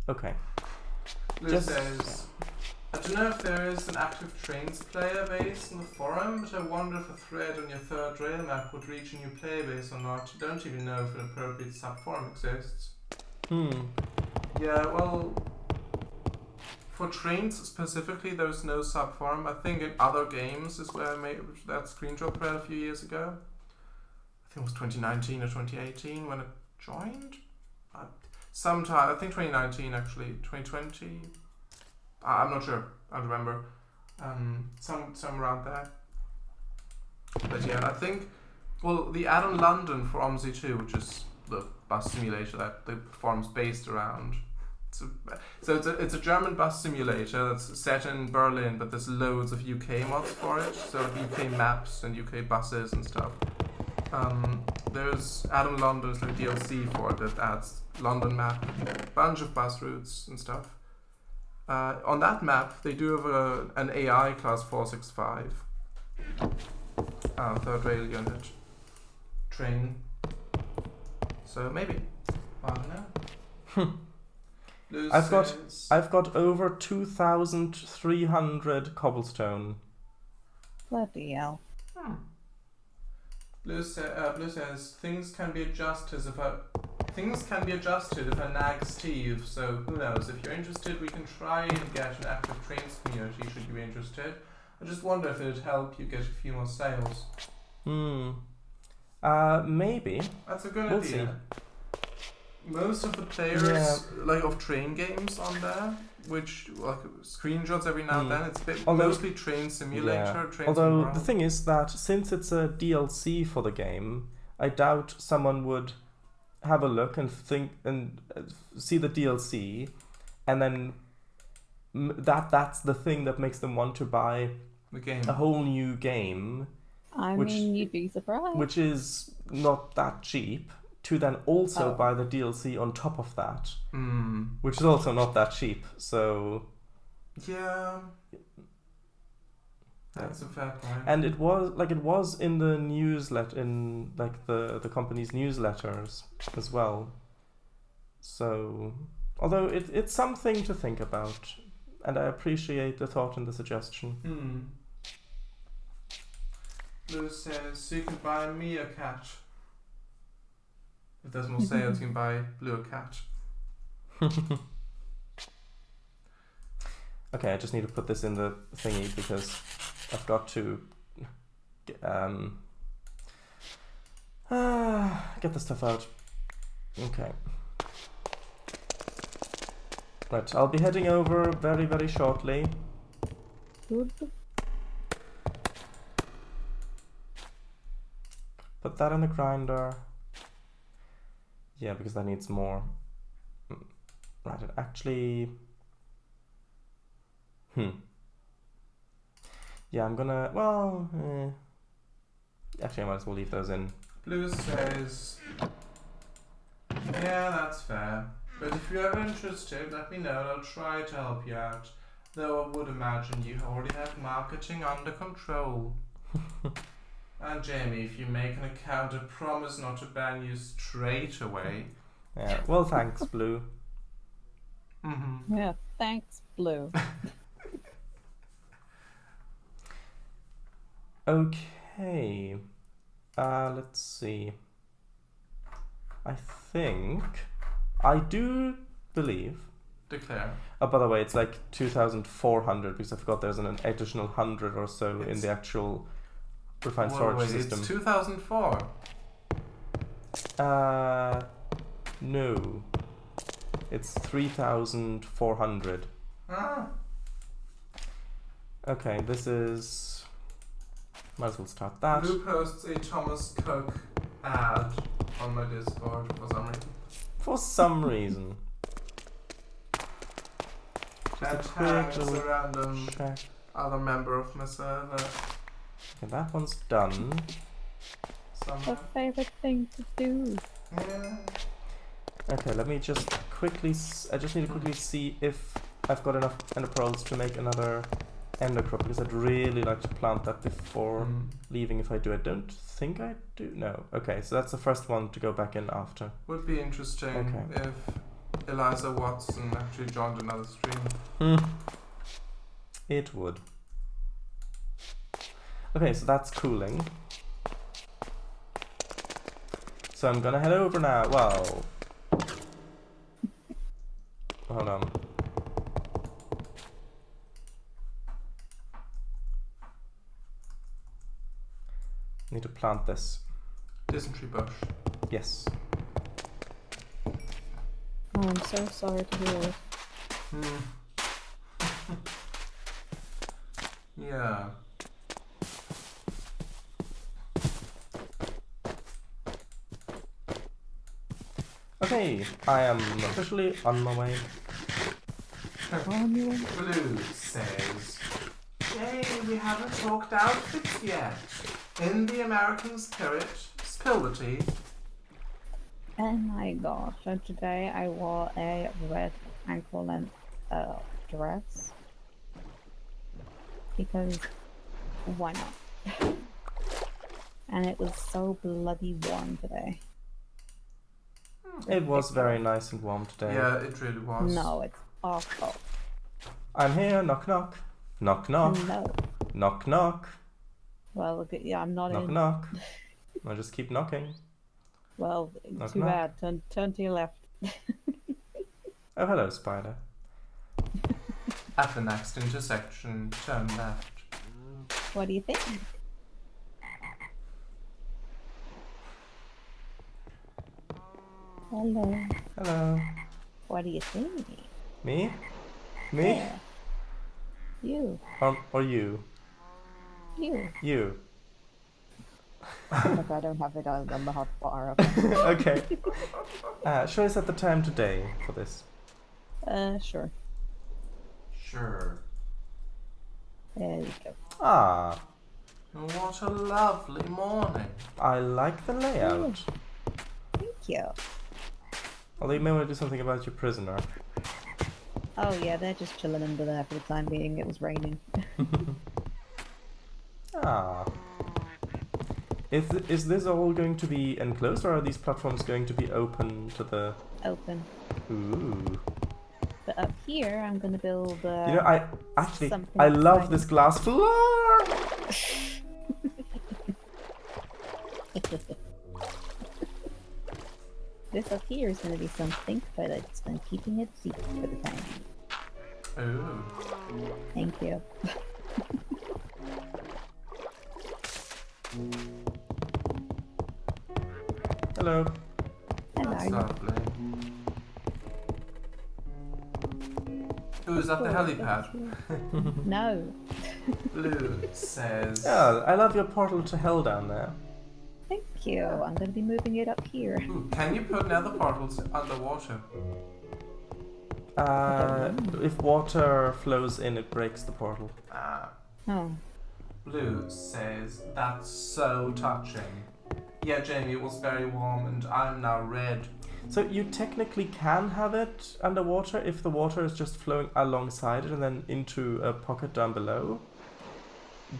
Okay.
Lou says, I don't know if there is an active trains player base in the forum, but I wonder if a thread on your third rail map would reach a new player base or not. I don't even know if an appropriate sub-forum exists. Yeah, well, for trains specifically, there's no sub-forum. I think in other games is where I made that screenshot thread a few years ago. I think it was 2019 or 2018 when it joined. Sometime, I think 2019 actually, 2020. I'm not sure. I don't remember. Some around there. But yeah, I think. Well, the add-on London for OMSI 2, which is the bus simulator that the forum's based around. It's a German bus simulator that's set in Berlin, but there's loads of UK mods for it. So UK maps and UK buses and stuff. There's add-on London, it's like DLC for it that adds London map, bunch of bus routes and stuff. On that map, they do have an AI class 465, third rail unit train. So maybe, I don't know.
I've got over 2,300 cobblestone.
Bloody hell.
Blue says things can be adjusted if I nag Steve. So who knows? If you're interested, we can try and get an active trains community. Should you be interested? I just wonder if it'd help you get a few more sales.
Maybe.
That's a good
We'll
idea.
see.
Most of the players like of train games on there, which like screenshots every now and then, it's mostly train simulator.
Yeah. Although the thing is that since it's a DLC for the game, I doubt someone would have a look and think and see the DLC, and then that's the thing that makes them want to buy
the game,
a whole new game.
I mean, you'd be surprised.
Which is not that cheap. To then also buy the DLC on top of that, which is also not that cheap. So,
Yeah. That's a fair point.
And it was in the newsletter, in like the company's newsletters as well. So, although it's something to think about, and I appreciate the thought and the suggestion.
Blue says, so you can buy me a cat. If there's more sales, you can buy Blue a cat.
Okay, I just need to put this in the thingy because I've got to get the stuff out. Okay. Right, I'll be heading over very, very shortly. Put that in the grinder. Yeah, because that needs more. Right, it actually... Yeah, I'm gonna... Well... Actually, I might as well leave those in.
Blue says, yeah, that's fair. But if you're ever interested, let me know and I'll try to help you out. Though I would imagine you already have marketing under control. And Jamie, if you make an account, I promise not to ban you straight away.
Yeah, well, thanks, Blue.
Yeah, thanks, Blue.
Okay. Let's see. I think... I do believe...
Declare.
Oh, by the way, it's like 2,400 because I forgot there's an additional 100 or so in the actual refined storage system.
It's 2004.
No. It's 3,400.
Ah.
Okay, this is... Might as well start that.
Blue posts a Thomas Cook ad on my Discord for some reason.
For some reason.
And
Just a quick
tags a
little
random
check.
other member of my server.
Okay, that one's done.
Somewhere.
A favorite thing to do.
Yeah.
Okay, let me just quickly... I just need to quickly see if I've got enough ender pearls to make another ender crop, because I'd really like to plant that before leaving if I do. I don't think I do. No. Okay, so that's the first one to go back in after.
Would be interesting if Eliza Watson actually joined another stream.
It would. Okay, so that's cooling. So I'm gonna head over now. Well, hold on. Need to plant this.
Dysentery bush.
Yes.
Oh, I'm so sorry to hear it.
Yeah.
Okay, I am officially on my way.
Blue says, "Yay, we haven't talked outfits yet. In the American spirit, spill the tea."
Oh my gosh, so today I wore a red ankle-length dress. Because why not? And it was so bloody warm today.
It was very nice and warm today.
Yeah, it really was.
No, it's awful.
I'm here, knock knock. Knock knock.
No.
Knock knock.
Well, look, yeah, I'm not
Knock
in.
knock. I'll just keep knocking.
Well,
Knock,
too
knock.
bad. Turn to your left.
Oh, hello, spider.
At the next intersection, turn left.
What do you think? Hello.
Hello.
What do you think?
Me? Me?
Yeah. You.
Or you?
You.
You.
Look, I don't have it on the hot bar.
Okay. Should I set the time today for this?
Sure.
Sure.
There you go.
Ah,
What a lovely morning.
I like the layout.
Thank you.
Although you may want to do something about your prisoner.
Oh yeah, they're just chilling under there for the time being. It was raining.
Ah. Is this all going to be enclosed, or are these platforms going to be open to the...
Open.
Ooh.
But up here, I'm going to build.
You know, I
something
love
exciting.
this glass floor.
This up here is going to be something, but I'm keeping it secret for the time.
Ooh.
Thank you.
Hello.
That's
Hello.
lovely. Ooh, is that the helipad?
No.
Blue says...
Yeah, I love your portal to hell down there.
Thank you. I'm going to be moving it up here.
Ooh, can you put nether portals underwater?
If water flows in, it breaks the portal.
Ah.
Oh.
Blue says, that's so touching. Yeah, Jamie, it was very warm and I'm now red.
So you technically can have it underwater if the water is just flowing alongside it and then into a pocket down below.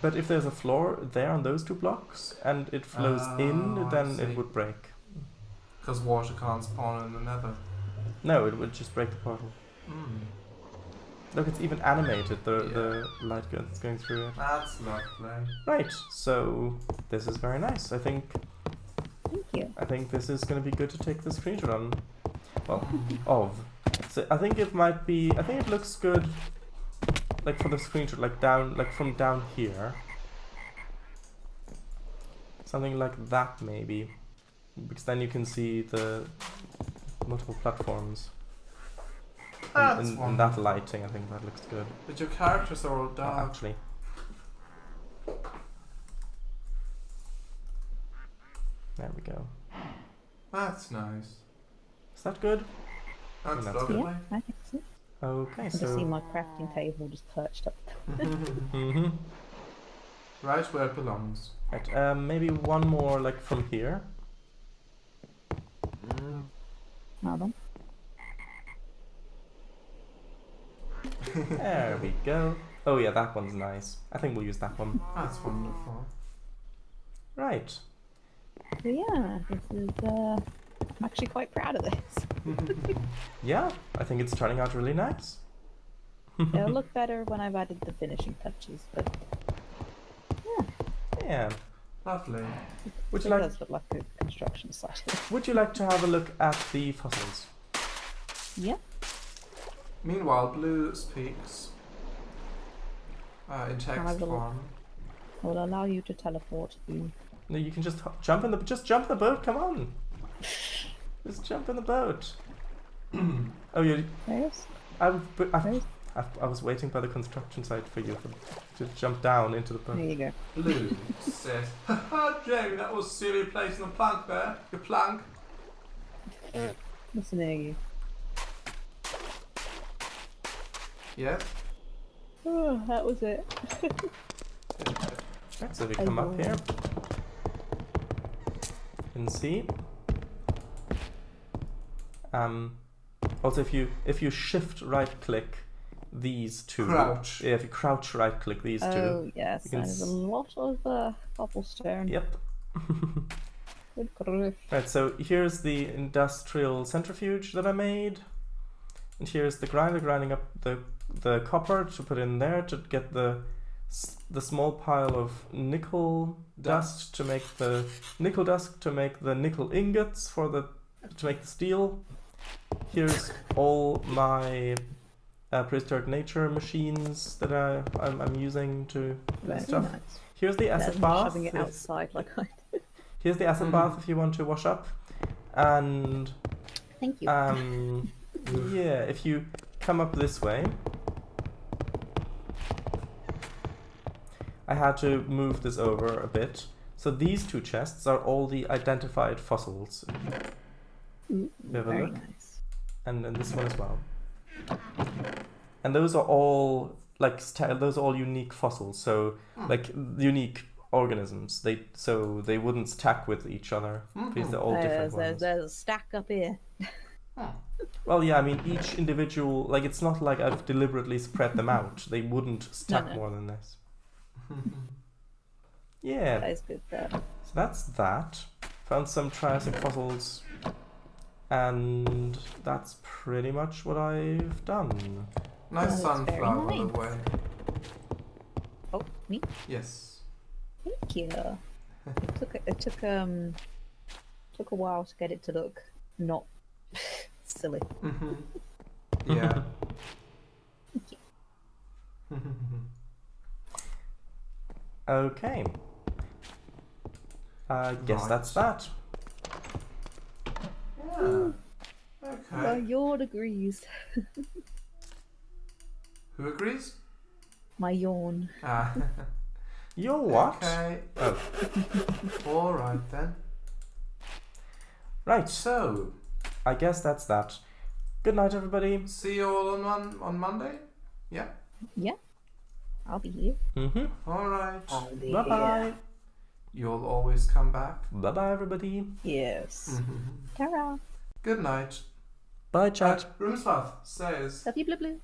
But if there's a floor there on those 2 blocks and it flows in, then it would break.
Because water can't spawn in the nether.
No, it would just break the portal.
Mm.
Look, it's even animated, the light that's going through it.
That's lovely.
Right, so this is very nice.
Thank you.
I think this is going to be good to take the screenshot on. Well, of. So I think it might be, I think it looks good, like for the screenshot, like from down here. Something like that maybe. Because then you can see the multiple platforms.
That's
in that lighting, I think that looks good.
But your characters are all
Oh,
dark.
actually. There we go.
That's nice.
Is that good?
That's
That's
lovely.
Yeah, I think so.
Okay,
I can just see
so...
my crafting table just perched up.
Mm-hmm.
Right where it belongs.
Right, maybe one more, like, from here.
Hold on.
There we go. Oh yeah, that one's nice. I think we'll use that one.
That's wonderful.
Right.
So yeah, this is, I'm actually quite proud of this.
Yeah, I think it's turning out really nice.
It'll look better when I've added the finishing touches, but
Yeah.
Lovely.
Would you
it
like
does look like a construction site.
Would you like to have a look at the fossils?
Yeah.
Meanwhile, Blue speaks in text
have a look.
form.
I will allow you to teleport you.
No, you can just jump in the the boat. Come on. Just jump in the boat. Oh, you.
Where's?
I was waiting by the construction site for you to jump down into the boat.
There you go.
Blue says, haha, Jamie, that was silly placing the plank there. Your plank.
Listen to you.
Yes?
Oh, that was it.
Right, so we come up here. You can see. Also, if you shift right click these 2.
Crouch.
Yeah, if you crouch right click these 2.
Oh yes,
you can
there's a lot of cobblestone.
Yep.
Good grief.
Right, so here's the industrial centrifuge that I made. And here's the grinder grinding up the copper to put in there to get the small pile of nickel dust to make the nickel dust to make the nickel ingots to make the steel. Here's all my prehistoric nature machines that I'm using to do stuff.
Nice.
Here's the acid
Better than
bath.
shoving it outside like I did.
Here's the acid bath if you want to wash up. And
Thank you.
yeah, if you come up this way, I had to move this over a bit. So these 2 chests are all the identified fossils.
Ooh,
have a
very
look.
nice.
And then this one as well. And those are all those are all unique fossils. So like unique organisms. They wouldn't stack with each other because they're all different ones.
There's a stack up here.
Well, yeah, I mean, each individual, like, it's not like I've deliberately spread them out. They wouldn't stack more than this. Yeah.
That is good there.
So that's that. Found some Triassic fossils. And that's pretty much what I've done.
Nice sunflower, by the way.
Oh, me?
Yes.
Thank you. It took a while to get it to look not silly.
Yeah.
Thank you.
Okay. I guess that's that.
Yeah. Okay.
My yawn agrees.
Who agrees?
My yawn.
You're what?
Okay.
Oh.
Alright then.
Right.
So,
I guess that's that. Good night, everybody.
see you all on Monday? Yeah?
Yeah. I'll be here.
Alright.
I'll be
Bye-bye.
here.
You'll always come back.
Bye-bye, everybody.
Yes. Ta-ra.
Good night.
Bye, chat.
Roomspath says...
Love you, blue blue.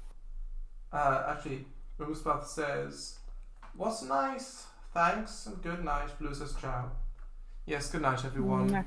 Actually, Roomspath says... Was nice. Thanks and good night. Blue says ciao. Yes, good night, everyone.
Mwah.